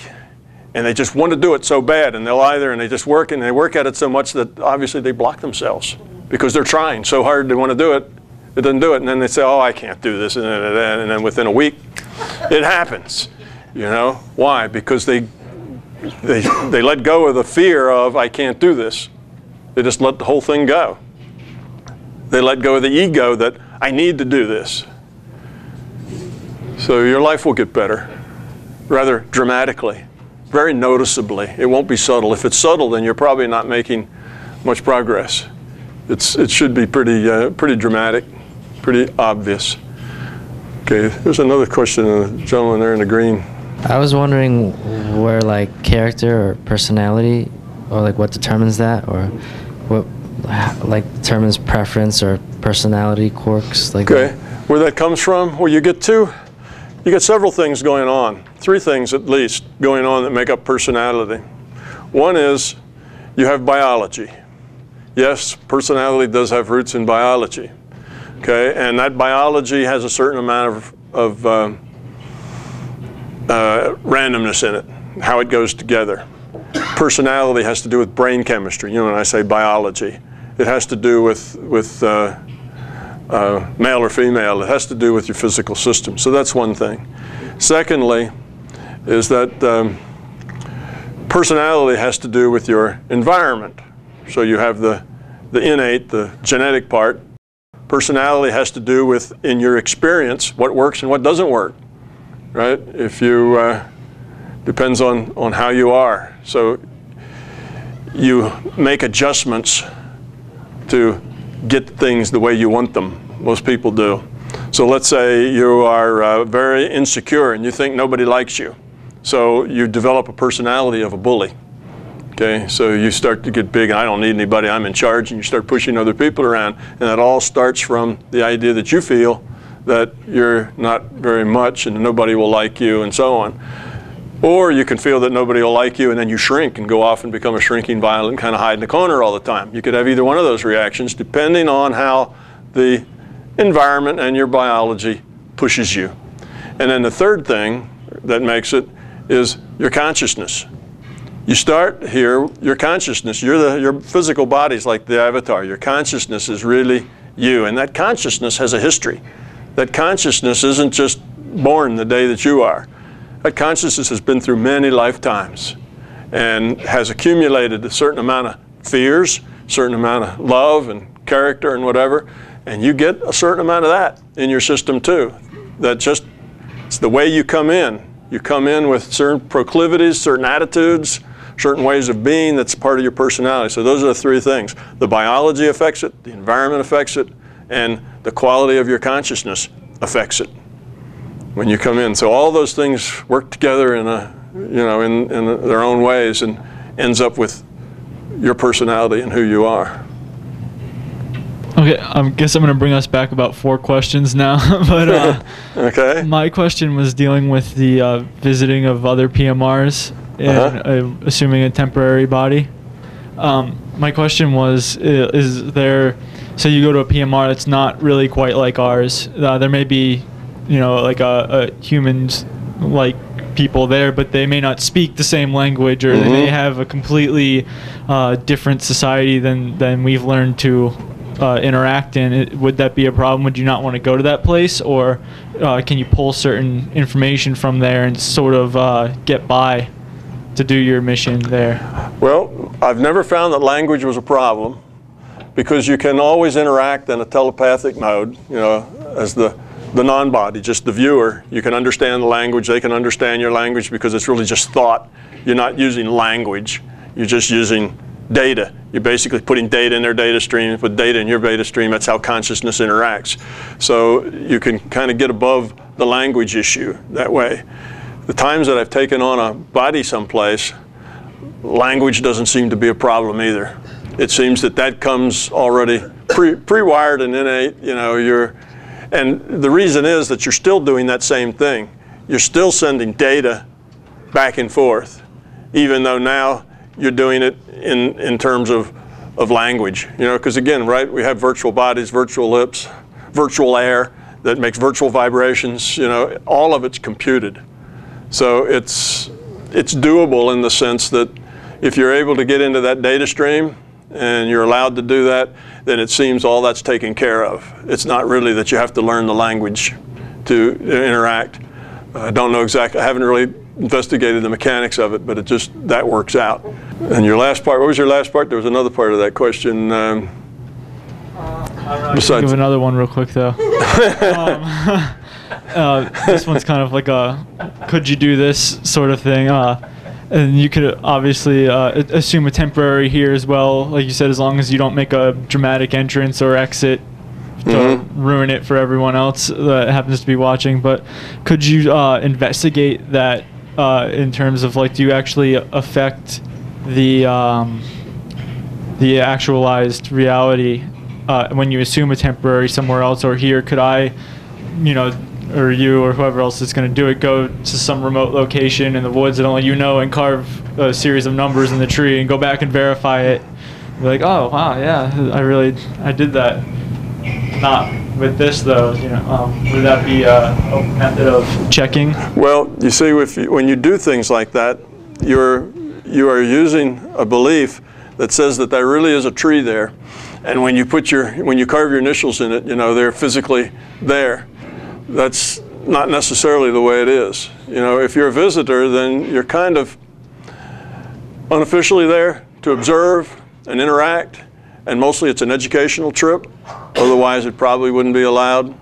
and they just want to do it so bad, and they'll lie there and they just work, and they work at it so much that obviously they block themselves because they're trying so hard they want to do it. It doesn't do it, and then they say, oh, I can't do this, and then within a week it happens. You know, why? Because they let go of the fear of I can't do this. They just let the whole thing go. They let go of the ego that I need to do this. So your life will get better, rather dramatically, very noticeably. It won't be subtle. If it's subtle, then you're probably not making much progress. It should be pretty dramatic, pretty obvious. Okay, there's another question, the gentleman there in the green. I was wondering where like character or personality, or like what determines that, or what like determines preference or personality quirks, like okay, where that comes from? Well, you get several things going on, 3 things at least going on that make up personality. One is you have biology. Yes, personality does have roots in biology. Okay, and that biology has a certain amount of randomness in it, how it goes together. Personality has to do with brain chemistry. You know, when I say biology, it has to do with male or female. It has to do with your physical system. So that's one thing. Secondly, is that personality has to do with your environment. So you have the innate, the genetic part. Personality has to do with, in your experience, what works and what doesn't work, right? If you, depends on how you are. So you make adjustments to get things the way you want them. Most people do. So let's say you are very insecure and you think nobody likes you. So you develop a personality of a bully. Okay, so you start to get big, and I don't need anybody, I'm in charge, and you start pushing other people around, and that all starts from the idea that you feel that you're not very much and nobody will like you and so on. Or you can feel that nobody will like you and then you shrink and go off and become a shrinking violet and kind of hide in the corner all the time. You could have either one of those reactions depending on how the environment and your biology pushes you. And then the third thing that makes it is your consciousness. You start here, your consciousness, your physical body's like the avatar. Your consciousness is really you, and that consciousness has a history. That consciousness isn't just born the day that you are. That consciousness has been through many lifetimes and has accumulated a certain amount of fears, a certain amount of love and character and whatever, and you get a certain amount of that in your system too. That just, it's the way you come in. You come in with certain proclivities, certain attitudes, certain ways of being that's part of your personality. So those are the 3 things. The biology affects it, the environment affects it, and the quality of your consciousness affects it when you come in. So all those things work together in a, in their own ways and ends up with your personality and who you are. Okay, I guess I'm going to bring us back about 4 questions now. But okay. My question was dealing with the visiting of other PMRs and assuming a temporary body. My question was, is there, so you go to a PMR that's not really quite like ours. There may be, you know, like a humans like people there, but they may not speak the same language, or they may have a completely different society than we've learned to interact in. Would that be a problem? Would you not want to go to that place, or can you pull certain information from there and sort of get by to do your mission there? Well, I've never found that language was a problem, because you can always interact in a telepathic mode, you know, as the non-body, just the viewer. You can understand the language, they can understand your language, because it's really just thought. You're not using language, you're just using data. You're basically putting data in their data stream, put data in your data stream. That's how consciousness interacts. So you can kind of get above the language issue that way. The times that I've taken on a body someplace, language doesn't seem to be a problem either. It seems that comes already pre-wired and innate, you know, and the reason is that you're still doing that same thing. You're still sending data back and forth, even though now you're doing it in terms of language, you know, because again, right, we have virtual bodies, virtual lips, virtual air that makes virtual vibrations, you know, all of it's computed. So it's doable in the sense that if you're able to get into that data stream and you're allowed to do that, then it seems all that's taken care of. It's not really that you have to learn the language to interact. I don't know exactly, I haven't really investigated the mechanics of it, but it just, that works out. And your last part, what was your last part? There was another part of that question. Besides, think of another one real quick though. This one's kind of like a, could you do this sort of thing? And you could obviously assume a temporary here as well, like you said, as long as you don't make a dramatic entrance or exit to ruin it for everyone else that happens to be watching. But could you investigate that in terms of, like, do you actually affect the actualized reality when you assume a temporary somewhere else, or here? Could I, you know, or you or whoever else is going to do it, go to some remote location in the woods that only you know and carve a series of numbers in the tree and go back and verify it? Be like, oh wow, yeah, I did that. Not with this though, you know. Would that be a method of checking? Well, you see, when you do things like that, you are using a belief that says that there really is a tree there, and when you carve your initials in it, you know, they're physically there. That's not necessarily the way it is. You know, if you're a visitor, then you're kind of unofficially there to observe and interact, and mostly it's an educational trip. Otherwise, it probably wouldn't be allowed.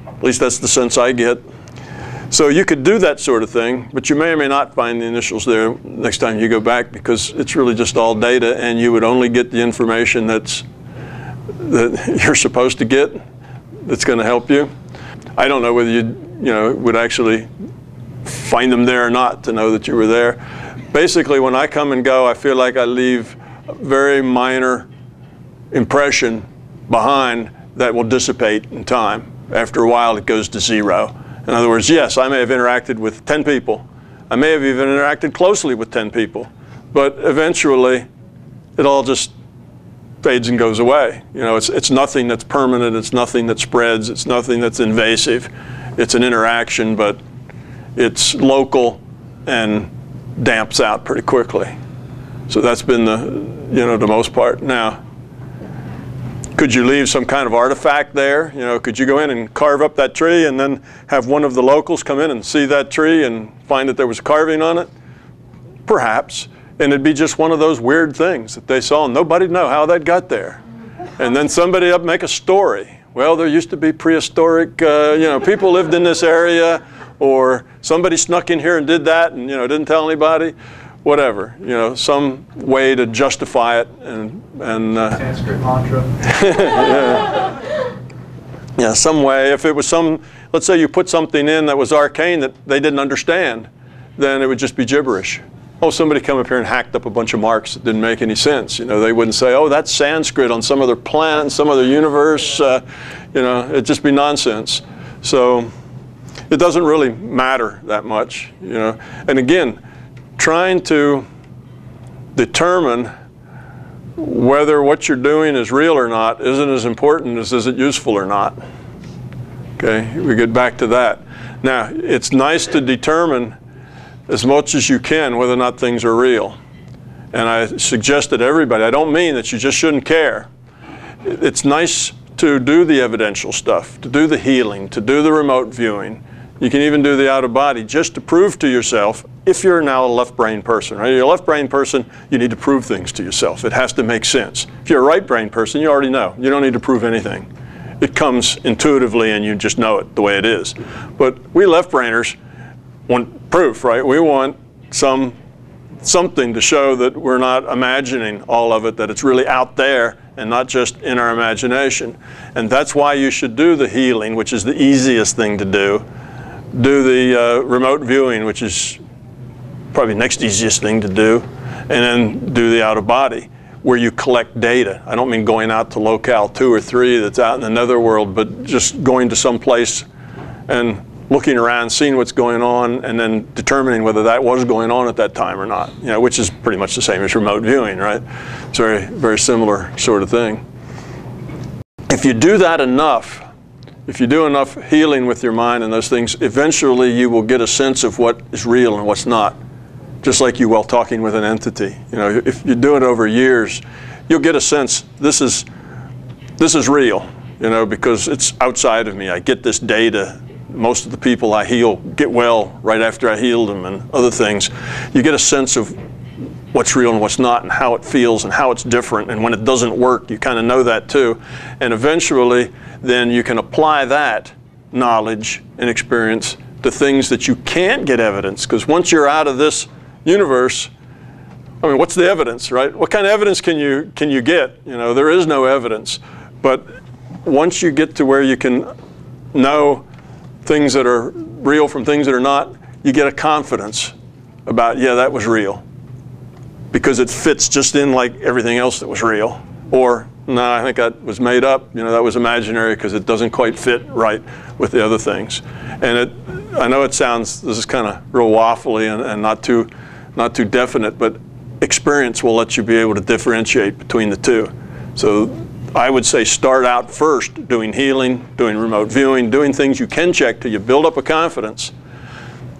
At least that's the sense I get. So you could do that sort of thing, but you may or may not find the initials there next time you go back, because it's really just all data, and you would only get the information that you're supposed to get that's going to help you. I don't know whether you would actually find them there or not to know that you were there. Basically, when I come and go, I feel like I leave a very minor impression behind that will dissipate in time. After a while, it goes to zero. In other words, yes, I may have interacted with 10 people. I may have even interacted closely with 10 people. But eventually, it all just fades and goes away. You know, it's nothing that's permanent, it's nothing that spreads, it's nothing that's invasive. It's an interaction, but it's local and damps out pretty quickly. So that's been the most part. Now, could you leave some kind of artifact there? You know, could you go in and carve up that tree and then have one of the locals come in and see that tree and find that there was carving on it? Perhaps. And it'd be just one of those weird things that they saw, and nobody'd know how that got there. And then somebody up make a story. Well, there used to be prehistoric, people lived in this area, or somebody snuck in here and did that and, didn't tell anybody. Whatever, some way to justify it and Sanskrit mantra. Yeah, some way. If it was let's say you put something in that was arcane that they didn't understand, then it would just be gibberish. oh, somebody come up here and hacked up a bunch of marks that didn't make any sense. You know, they wouldn't say, oh, that's Sanskrit on some other planet, some other universe. You know, it'd just be nonsense. So it doesn't really matter that much, you know. And again, trying to determine whether what you're doing is real or not isn't as important as is it useful or not. Okay, we get back to that. Now, it's nice to determine as much as you can whether or not things are real. And I suggest that everybody, I don't mean that you just shouldn't care. It's nice to do the evidential stuff, to do the healing, to do the remote viewing. You can even do the out-of-body just to prove to yourself, if you're now a left-brain person, right? You're a left-brain person, you need to prove things to yourself. It has to make sense. If you're a right-brain person, you already know. You don't need to prove anything. It comes intuitively and you just know it the way it is. But we left-brainers want proof, right? We want something to show that we're not imagining all of it, that it's really out there and not just in our imagination. And that's why you should do the healing, which is the easiest thing to do. Do the remote viewing, which is probably the next easiest thing to do, and then do the out-of-body, where you collect data. I don't mean going out to locale 2 or 3 that's out in the netherworld, but just going to some place and looking around, seeing what's going on, and then determining whether that was going on at that time or not, you know, which is pretty much the same as remote viewing, right? It's very, very similar sort of thing. If you do that enough, if you do enough healing with your mind and those things, eventually you will get a sense of what is real and what's not. Just like you while talking with an entity. You know, if you do it over years, you'll get a sense, this is real, you know, because it's outside of me. I get this data. Most of the people I heal get well right after I healed them and other things. You get a sense of what's real and what's not and how it feels and how it's different. And when it doesn't work, you kind of know that too. And eventually, then you can apply that knowledge and experience to things that you can't get evidence. Because once you're out of this universe, I mean, what's the evidence, right? What kind of evidence can you get? You know, there is no evidence. But once you get to where you can know things that are real from things that are not, you get a confidence about, yeah, that was real. Because it fits just in like everything else that was real. Or, no, I think that was made up. You know, that was imaginary because it doesn't quite fit right with the other things. And I know it sounds, this is kind of real waffly and not too definite, but experience will let you be able to differentiate between the two. So I would say start out first doing healing, doing remote viewing, doing things you can check till you build up a confidence.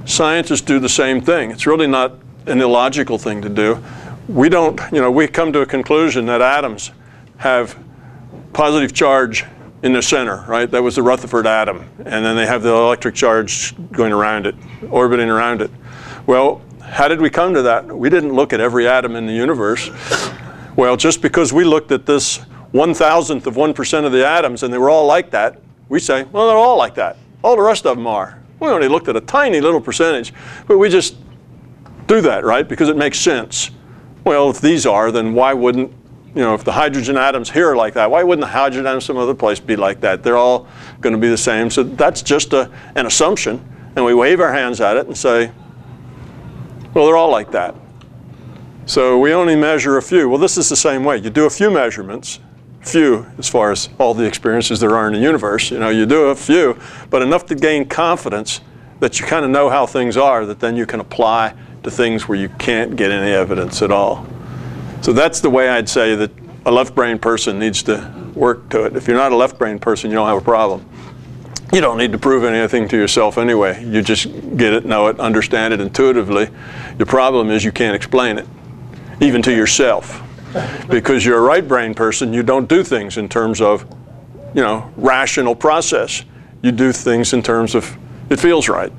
Scientists do the same thing. It's really not an illogical thing to do. We don't, you know, we come to a conclusion that atoms have positive charge in the center, right? That was the Rutherford atom. And then they have the electric charge going around it, orbiting around it. Well, how did we come to that? We didn't look at every atom in the universe. Well, just because we looked at this 1,000th of 1% of the atoms and they were all like that, we say, well, they're all like that. All the rest of them are. We only looked at a tiny little percentage, but we just do that, right? Because it makes sense. Well, if these are, then why wouldn't, you know, if the hydrogen atoms here are like that, why wouldn't the hydrogen atoms some other place be like that? They're all going to be the same. So that's just an assumption. And we wave our hands at it and say, well, they're all like that. So we only measure a few. Well, this is the same way. You do a few measurements, few as far as all the experiences there are in the universe. You know, you do a few, but enough to gain confidence that you kind of know how things are, that then you can apply to things where you can't get any evidence at all. So that's the way I'd say that a left-brain person needs to work to it. If you're not a left-brain person, you don't have a problem. You don't need to prove anything to yourself anyway. You just get it, know it, understand it intuitively. Your problem is you can't explain it, even to yourself. Because you're a right-brain person, you don't do things in terms of, you know, rational process. You do things in terms of, it feels right.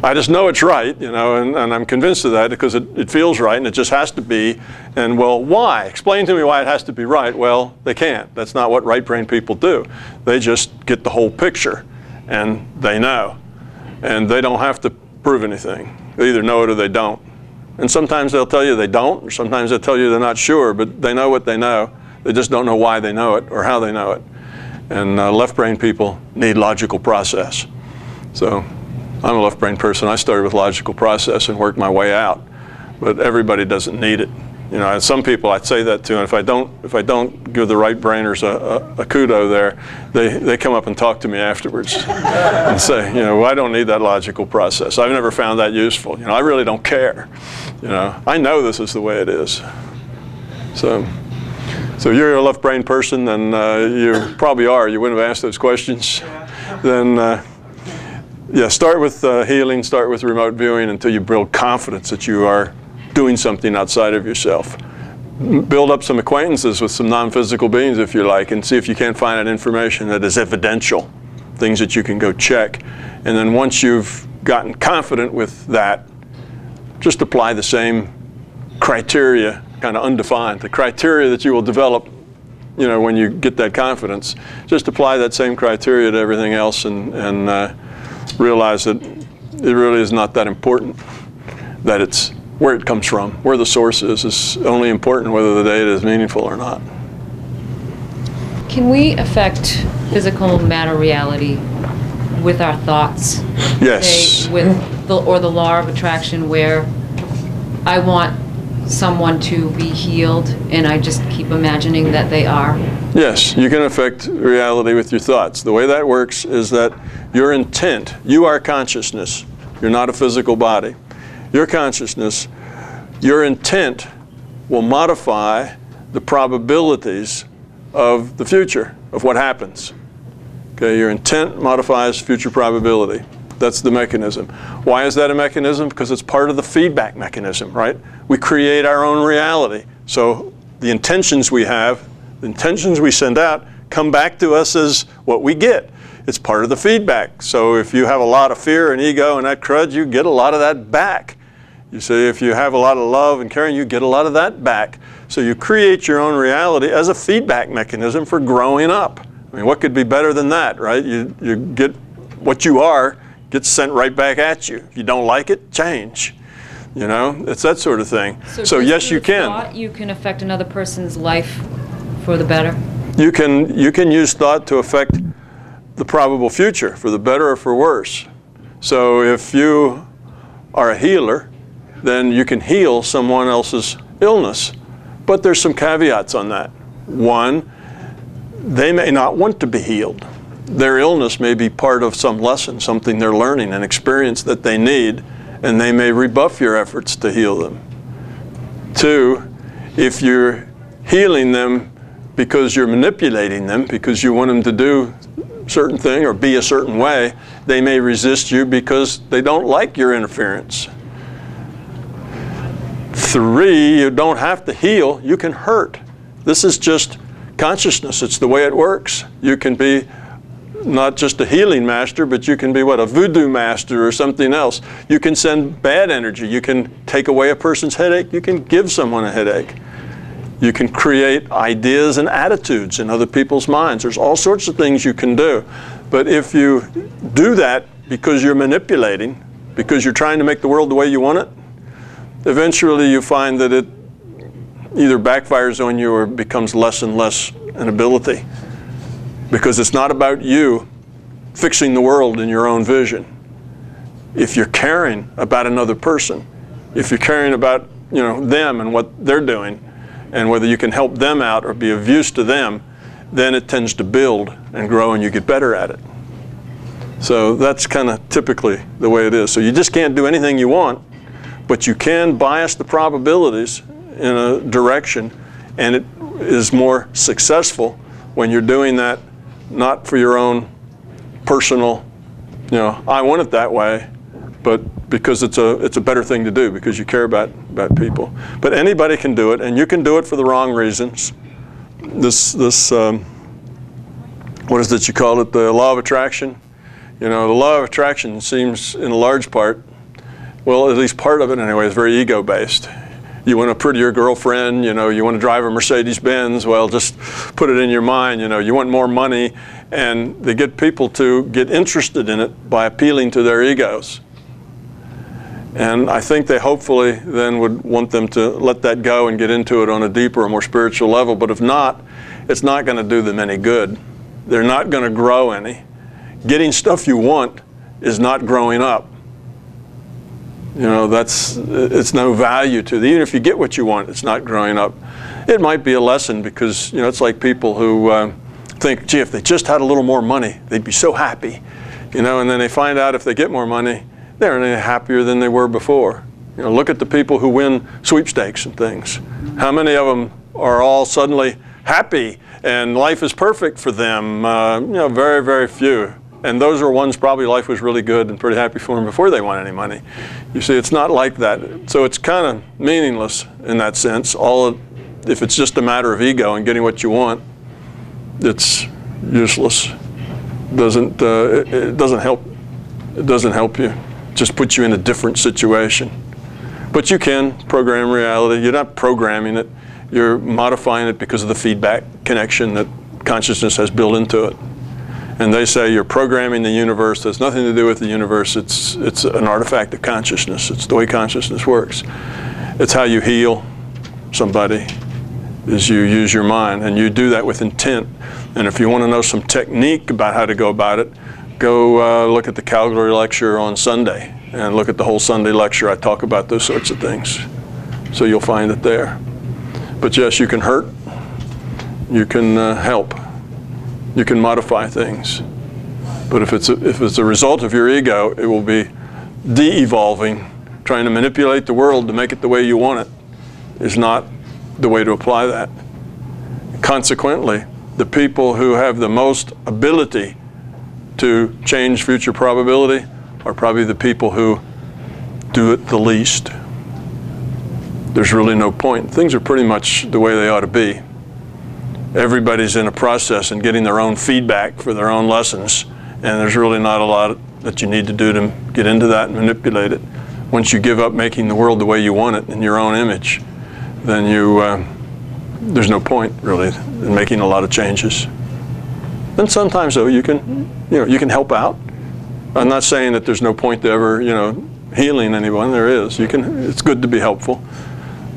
I just know it's right, you know, and I'm convinced of that because it feels right and it just has to be. And well, why? Explain to me why it has to be right. Well, they can't. That's not what right-brain people do. They just get the whole picture and they know. And they don't have to prove anything. They either know it or they don't. And sometimes they'll tell you they don't, or sometimes they'll tell you they're not sure, but they know what they know. They just don't know why they know it or how they know it. And left-brain people need logical process. So I'm a left-brain person. I started with logical process and worked my way out. but everybody doesn't need it. You know, and some people I'd say that to, and if I don't give the right brainers a kudo there, they come up and talk to me afterwards and say, you know, well, I don't need that logical process. I've never found that useful. You know, I really don't care. You know, I know this is the way it is. So you're a left brain person, then you probably are. You wouldn't have asked those questions. Then, yeah, start with healing, start with remote viewing until you build confidence that you are doing something outside of yourself. Build up some acquaintances with some non-physical beings, if you like, and see if you can't find that information that is evidential, things that you can go check. And then once you've gotten confident with that, just apply the same criteria, kind of undefined, the criteria that you will develop, you know, when you get that confidence. Just apply that same criteria to everything else and realize that it really is not that important, that it's where it comes from, where the source is only important whether the data is meaningful or not. Can we affect physical matter reality with our thoughts? Yes. Say, with the law of attraction, where I want someone to be healed and I just keep imagining that they are? Yes, you can affect reality with your thoughts. The way that works is that your intent, you are consciousness, you're not a physical body. Your consciousness, your intent will modify the probabilities of the future, of what happens. Okay, your intent modifies future probability. That's the mechanism. Why is that a mechanism? Because it's part of the feedback mechanism, right? We create our own reality. So the intentions we have, the intentions we send out, come back to us as what we get. It's part of the feedback. So if you have a lot of fear and ego and that crud, you get a lot of that back. You see, if you have a lot of love and caring, you get a lot of that back. So you create your own reality as a feedback mechanism for growing up. I mean, what could be better than that, right? You get what you are, gets sent right back at you. If you don't like it, change. You know, it's that sort of thing. So yes, you can. Thought, you can affect another person's life for the better? You can use thought to affect the probable future, for the better or for worse. So if you are a healer, then you can heal someone else's illness. But there's some caveats on that. One, they may not want to be healed. Their illness may be part of some lesson, something they're learning, an experience that they need, and they may rebuff your efforts to heal them. Two, if you're healing them because you're manipulating them, because you want them to do a certain thing or be a certain way, they may resist you because they don't like your interference. Three, you don't have to heal, you can hurt. This is just consciousness, it's the way it works. You can be not just a healing master, but you can be what, a voodoo master or something else. You can send bad energy, you can take away a person's headache, you can give someone a headache. You can create ideas and attitudes in other people's minds. There's all sorts of things you can do. But if you do that because you're manipulating, because you're trying to make the world the way you want it, eventually you find that it either backfires on you or becomes less and less an ability. Because it's not about you fixing the world in your own vision. If you're caring about another person, if you're caring about, you know, them and what they're doing, and whether you can help them out or be of use to them, then it tends to build and grow and you get better at it. So that's kind of typically the way it is. So you just can't do anything you want, but you can bias the probabilities in a direction, and it is more successful when you're doing that not for your own personal, you know, I want it that way, but because it's a better thing to do, because you care about people. But anybody can do it, and you can do it for the wrong reasons. This what is it you call it, the law of attraction? You know, the law of attraction seems in a large part, well, at least part of it anyway, is very ego-based. You want a prettier girlfriend, you know, you want to drive a Mercedes-Benz, well, just put it in your mind, you know, you want more money, and they get people to get interested in it by appealing to their egos. And I think they hopefully then would want them to let that go and get into it on a deeper or more spiritual level, but if not, it's not going to do them any good. They're not going to grow any. Getting stuff you want is not growing up. You know, it's no value to them. Even if you get what you want, it's not growing up. It might be a lesson because, you know, it's like people who think, gee, if they just had a little more money, they'd be so happy. You know, and then they find out if they get more money, they're any happier than they were before. You know, look at the people who win sweepstakes and things. How many of them are all suddenly happy and life is perfect for them? You know, very, very few. And those are ones probably life was really good and pretty happy for them before they won any money. You see, it's not like that. So it's kind of meaningless in that sense. If it's just a matter of ego and getting what you want, it's useless. It doesn't help. It doesn't help you. It just puts you in a different situation. But you can program reality. You're not programming it. You're modifying it because of the feedback connection that consciousness has built into it. And they say you're programming the universe. There's nothing to do with the universe. It's an artifact of consciousness. It's the way consciousness works. It's how you heal somebody, is you use your mind, and you do that with intent. And if you want to know some technique about how to go about it, go look at the Calgary lecture on Sunday and look at the whole Sunday lecture. I talk about those sorts of things. So you'll find it there. But yes, you can hurt. You can help. You can modify things. But if it's a result of your ego, it will be de-evolving. Trying to manipulate the world to make it the way you want it is not the way to apply that. Consequently, the people who have the most ability to change future probability are probably the people who do it the least. There's really no point. Things are pretty much the way they ought to be. Everybody's in a process and getting their own feedback for their own lessons, and there's really not a lot that you need to do to get into that and manipulate it. Once you give up making the world the way you want it in your own image, then there's no point really in making a lot of changes. And sometimes though you can help out. I'm not saying that there's no point to ever healing anyone. There is. It's good to be helpful,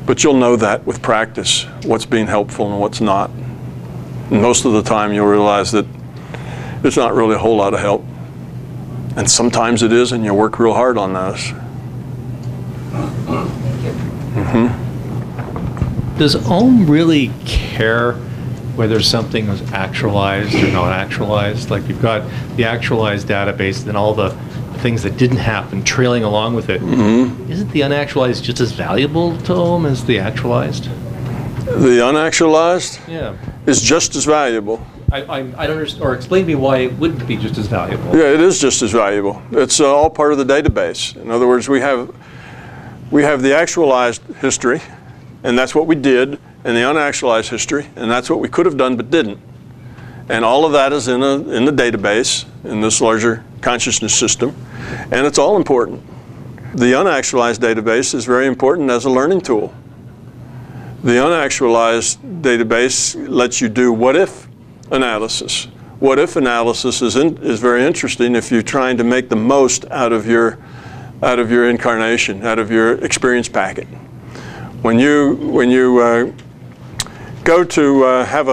but you'll know that with practice what's being helpful and what's not. And most of the time you'll realize that it's not really a whole lot of help. And sometimes it is, and you work real hard on those. Mm-hmm. Does Om really care whether something is actualized or not actualized? Like you've got the actualized database and all the things that didn't happen trailing along with it. Mm-hmm. Isn't the unactualized just as valuable to Om as the actualized? The unactualized is just as valuable. I don't understand, or explain to me why it wouldn't be just as valuable. Yeah, it is just as valuable. It's all part of the database. In other words, we have the actualized history, and that's what we did, and the unactualized history, and that's what we could have done but didn't. And all of that is in the database, in this larger consciousness system, and it's all important. The unactualized database is very important as a learning tool. The unactualized database lets you do what-if analysis. What-if analysis is very interesting if you're trying to make the most out of your incarnation, out of your experience packet. When you go to have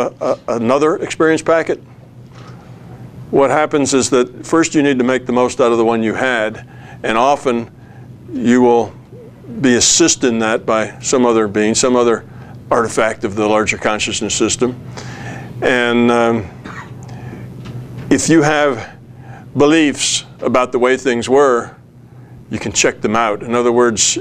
another experience packet, what happens is that first you need to make the most out of the one you had, and often you will be assisted in that by some other being, some other artifact of the larger consciousness system. And if you have beliefs about the way things were, you can check them out. In other words,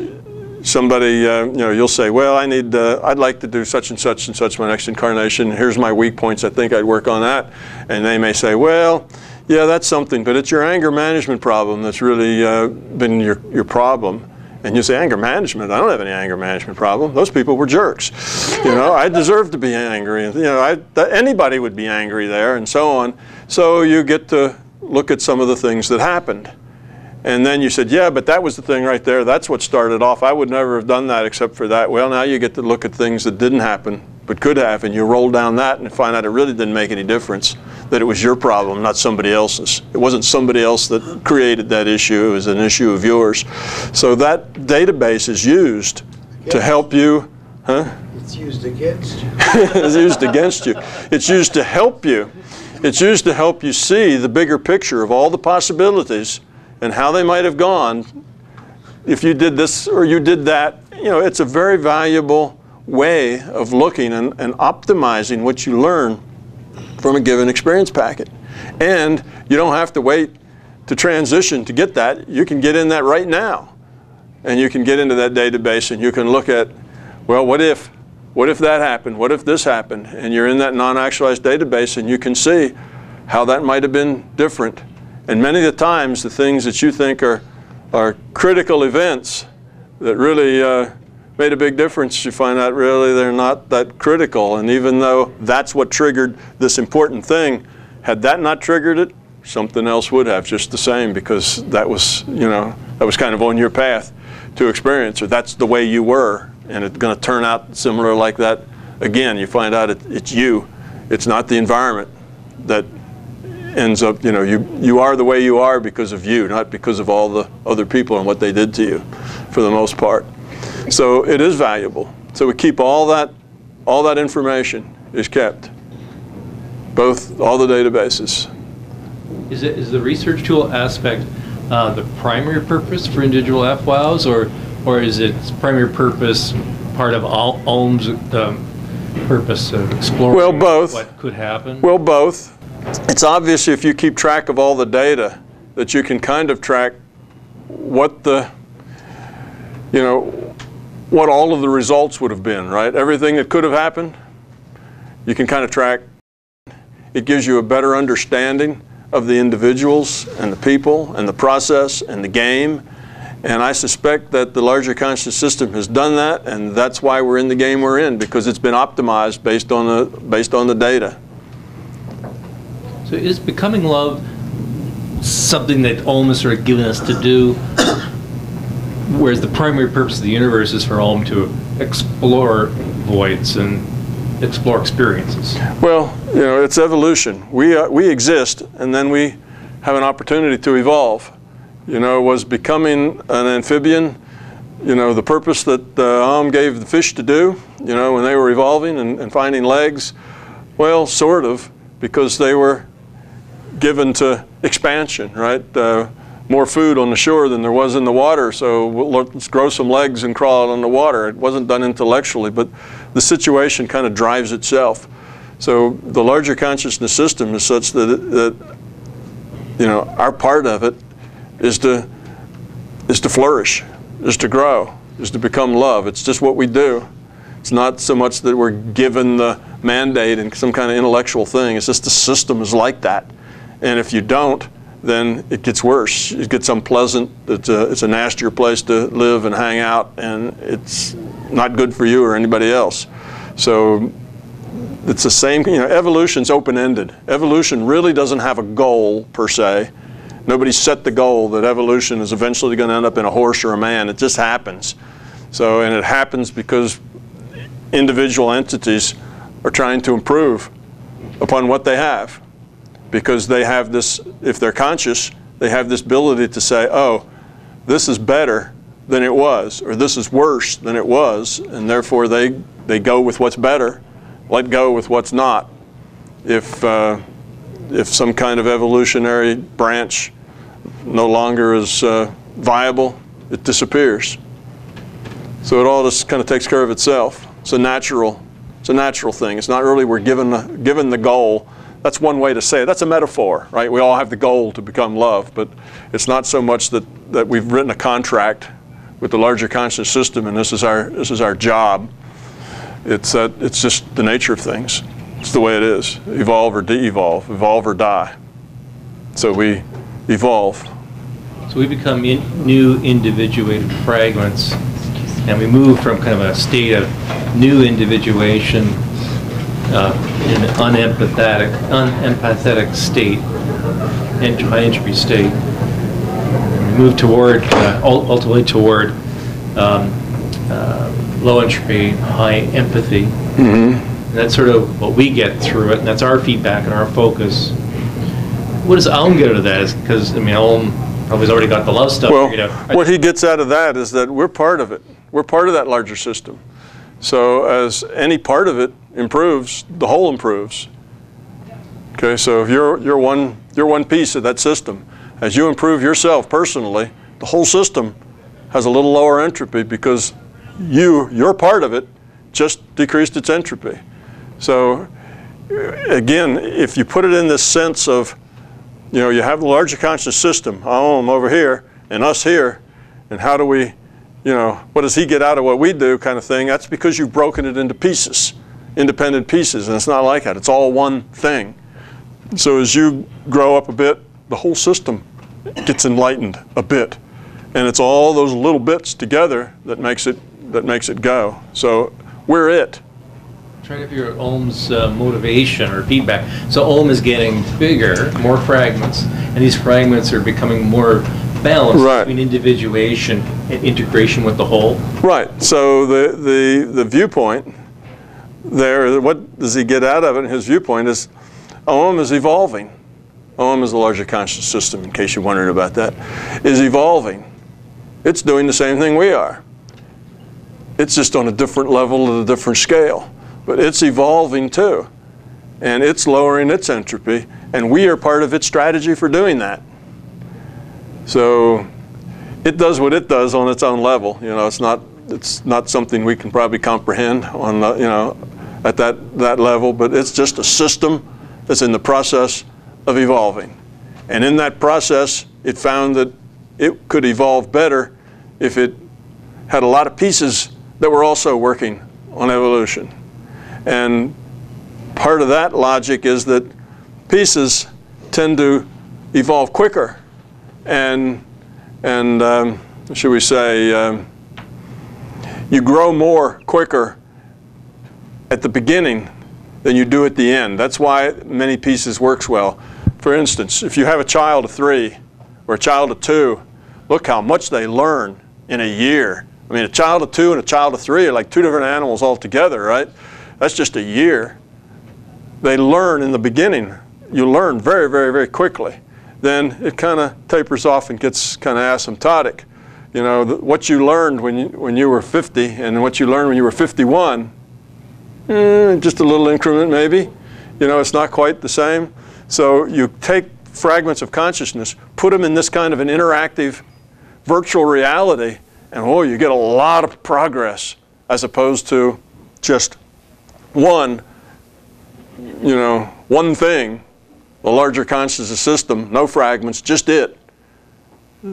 somebody, you'll say, well, I'd like to do such and such my next incarnation. Here's my weak points. I think I'd work on that. And they may say, well, yeah, that's something, but it's your anger management problem that's really been your problem. And you say, anger management? I don't have any anger management problem. Those people were jerks. I deserve to be angry. Anybody would be angry there, and so on. So you get to look at some of the things that happened. And then you said, yeah, but that was the thing right there. That's what started off. I would never have done that except for that. Well, now you get to look at things that didn't happen, but could have, and you roll down that and find out it really didn't make any difference, that it was your problem, not somebody else's. It wasn't somebody else that created that issue. It was an issue of yours. So that database is used to help you. It's used against you. It's used against you. It's used to help you. It's used to help you see the bigger picture of all the possibilities and how they might have gone if you did this or you did that. You know, it's a very valuable way of looking and optimizing what you learn from a given experience packet. And you don't have to wait to transition to get that. You can get in that right now. And you can get into that database and you can look at, well, what if that happened? What if this happened? And you're in that non-actualized database and you can see how that might have been different. And many of the times, the things that you think are critical events that really made a big difference, you find out really they're not that critical. And even though that's what triggered this important thing, had that not triggered it, something else would have just the same, because that was, you know, that was kind of on your path to experience, or that's the way you were, and it's going to turn out similar like that again. You find out it's you, it's not the environment that ends up, you know, you are the way you are because of you, not because of all the other people and what they did to you, for the most part. So it is valuable. So we keep all that information is kept, both all the databases. Is the research tool aspect the primary purpose for individual FWOWs, or is its primary purpose part of Ulm's purpose of exploring what could happen? Well, both. It's obvious if you keep track of all the data that you can kind of track what the, you know, what all of the results would have been, right? Everything that could have happened, you can kind of track. It gives you a better understanding of the individuals and the people and the process and the game. And I suspect that the larger conscious system has done that, and that's why we're in the game we're in, because it's been optimized based on the data. So is becoming love something that Ulm is sort of given us to do, whereas the primary purpose of the universe is for Ulm to explore voids and explore experiences? Well, you know, it's evolution. We exist, and then we have an opportunity to evolve. You know, was becoming an amphibian, you know, the purpose that Ulm gave the fish to do, you know, when they were evolving and finding legs? Well, sort of, because they were given to expansion, right? More food on the shore than there was in the water, so let's grow some legs and crawl out on the water. It wasn't done intellectually, but the situation kind of drives itself. So the larger consciousness system is such that you know, our part of it is to flourish, is to grow, is to become love. It's just what we do. It's not so much that we're given the mandate and some kind of intellectual thing. It's just the system is like that. And if you don't, then it gets worse. It gets unpleasant. It's a nastier place to live and hang out, and it's not good for you or anybody else. So it's the same, you know, evolution's open-ended. Evolution really doesn't have a goal per se. Nobody set the goal that evolution is eventually going to end up in a horse or a man. It just happens. So, and it happens because individual entities are trying to improve upon what they have. Because they have this, if they're conscious, they have this ability to say, oh, this is better than it was, or this is worse than it was, and therefore they go with what's better, let go with what's not. If some kind of evolutionary branch no longer is viable, it disappears. So it all just kind of takes care of itself. It's a natural thing. It's not really we're given the goal. That's one way to say it. That's a metaphor, right? We all have the goal to become love, but it's not so much that we've written a contract with the larger conscious system and this is our job. It's just the nature of things. It's the way it is. Evolve or de-evolve, evolve or die. So we evolve. So we become new individuated fragments, and we move from kind of a state of new individuation in an unempathetic state, high entropy state. And we move toward, ultimately toward low entropy, high empathy. Mm-hmm. And that's sort of what we get through it, and that's our feedback and our focus. What does Ulm get out of that? Because, I mean, Ulm probably has already got the love stuff figured out. What he gets out of that is that we're part of it. We're part of that larger system. So as any part of it improves, the whole improves. Okay, so if you're one piece of that system, as you improve yourself personally, the whole system has a little lower entropy because your part of it just decreased its entropy. So again, if you put it in this sense of, you know, you have the larger conscious system, Om over here and us here, and how do we, you know, what does he get out of what we do kind of thing, that's because you've broken it into pieces, independent pieces, and it's not like that. It's all one thing. So as you grow up a bit, the whole system gets enlightened a bit. And it's all those little bits together that makes it go. So we're it. Trying to figure out Ohm's motivation or feedback. So Ohm is getting bigger, more fragments, and these fragments are becoming more balanced between individuation and integration with the whole. Right. So the viewpoint there, what does he get out of it? His viewpoint is Ohm is evolving. Ohm is the larger conscious system, in case you're wondering about that, is evolving. It's doing the same thing we are. It's just on a different level at a different scale. But it's evolving too. And it's lowering its entropy, and we are part of its strategy for doing that. So it does what it does on its own level. You know, it's not something we can probably comprehend on the, you know, at that level, but it's just a system that's in the process of evolving. And in that process, it found that it could evolve better if it had a lot of pieces that were also working on evolution. And part of that logic is that pieces tend to evolve quicker and should we say, you grow more quicker at the beginning than you do at the end. That's why many pieces works well. For instance, if you have a child of 3 or a child of 2, look how much they learn in a year. I mean, a child of 2 and a child of 3 are like 2 different animals altogether, right? That's just a year. They learn in the beginning. You learn very, very, very quickly. Then it kind of tapers off and gets kind of asymptotic. You know, what you learned when you were 50 and what you learned when you were 51, just a little increment maybe. You know, it's not quite the same. So you take fragments of consciousness, put them in this kind of an interactive virtual reality, and oh, you get a lot of progress as opposed to just one thing, the larger consciousness system, no fragments, just it.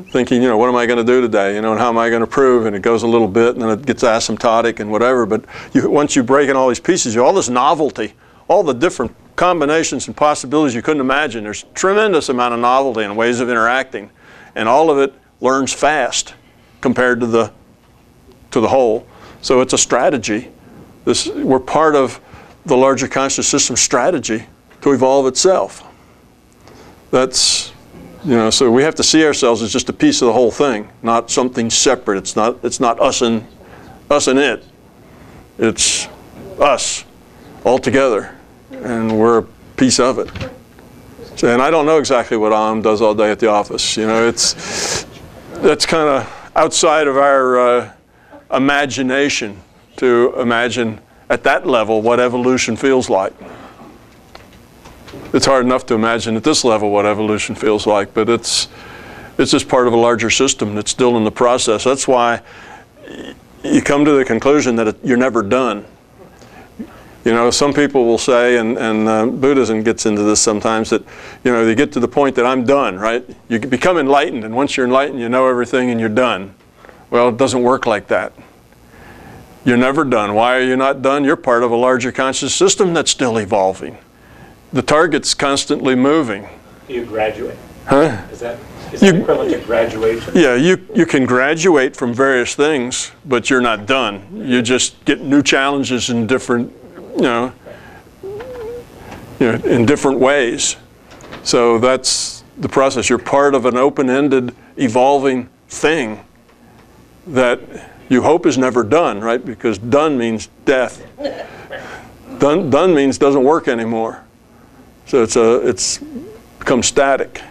Thinking, you know, what am I going to do today? You know, and how am I going to prove? And it goes a little bit, and then it gets asymptotic and whatever. But once you break in all these pieces, all this novelty, all the different combinations and possibilities you couldn't imagine. There's a tremendous amount of novelty and ways of interacting, and all of it learns fast compared to the whole. So it's a strategy. We're part of the larger conscious system strategy to evolve itself. That's, you know, so we have to see ourselves as just a piece of the whole thing, not something separate. It's not us and it. It's us all together, and we're a piece of it. So, and I don't know exactly what Am does all day at the office. You know, that's kind of outside of our imagination to imagine at that level what evolution feels like. It's hard enough to imagine at this level what evolution feels like, but it's just part of a larger system that's still in the process. That's why you come to the conclusion that you're never done. You know, some people will say, and Buddhism gets into this sometimes, that, you know, they get to the point that I'm done, right? You become enlightened, and once you're enlightened, you know everything and you're done. Well, it doesn't work like that. You're never done. Why are you not done? You're part of a larger conscious system that's still evolving. The target's constantly moving. You graduate. Huh? Is that equivalent to graduation? Yeah, you can graduate from various things, but you're not done. You just get new challenges in different, in different ways. So that's the process. You're part of an open-ended, evolving thing that you hope is never done, right? Because done means death. Done means doesn't work anymore. So it's become static.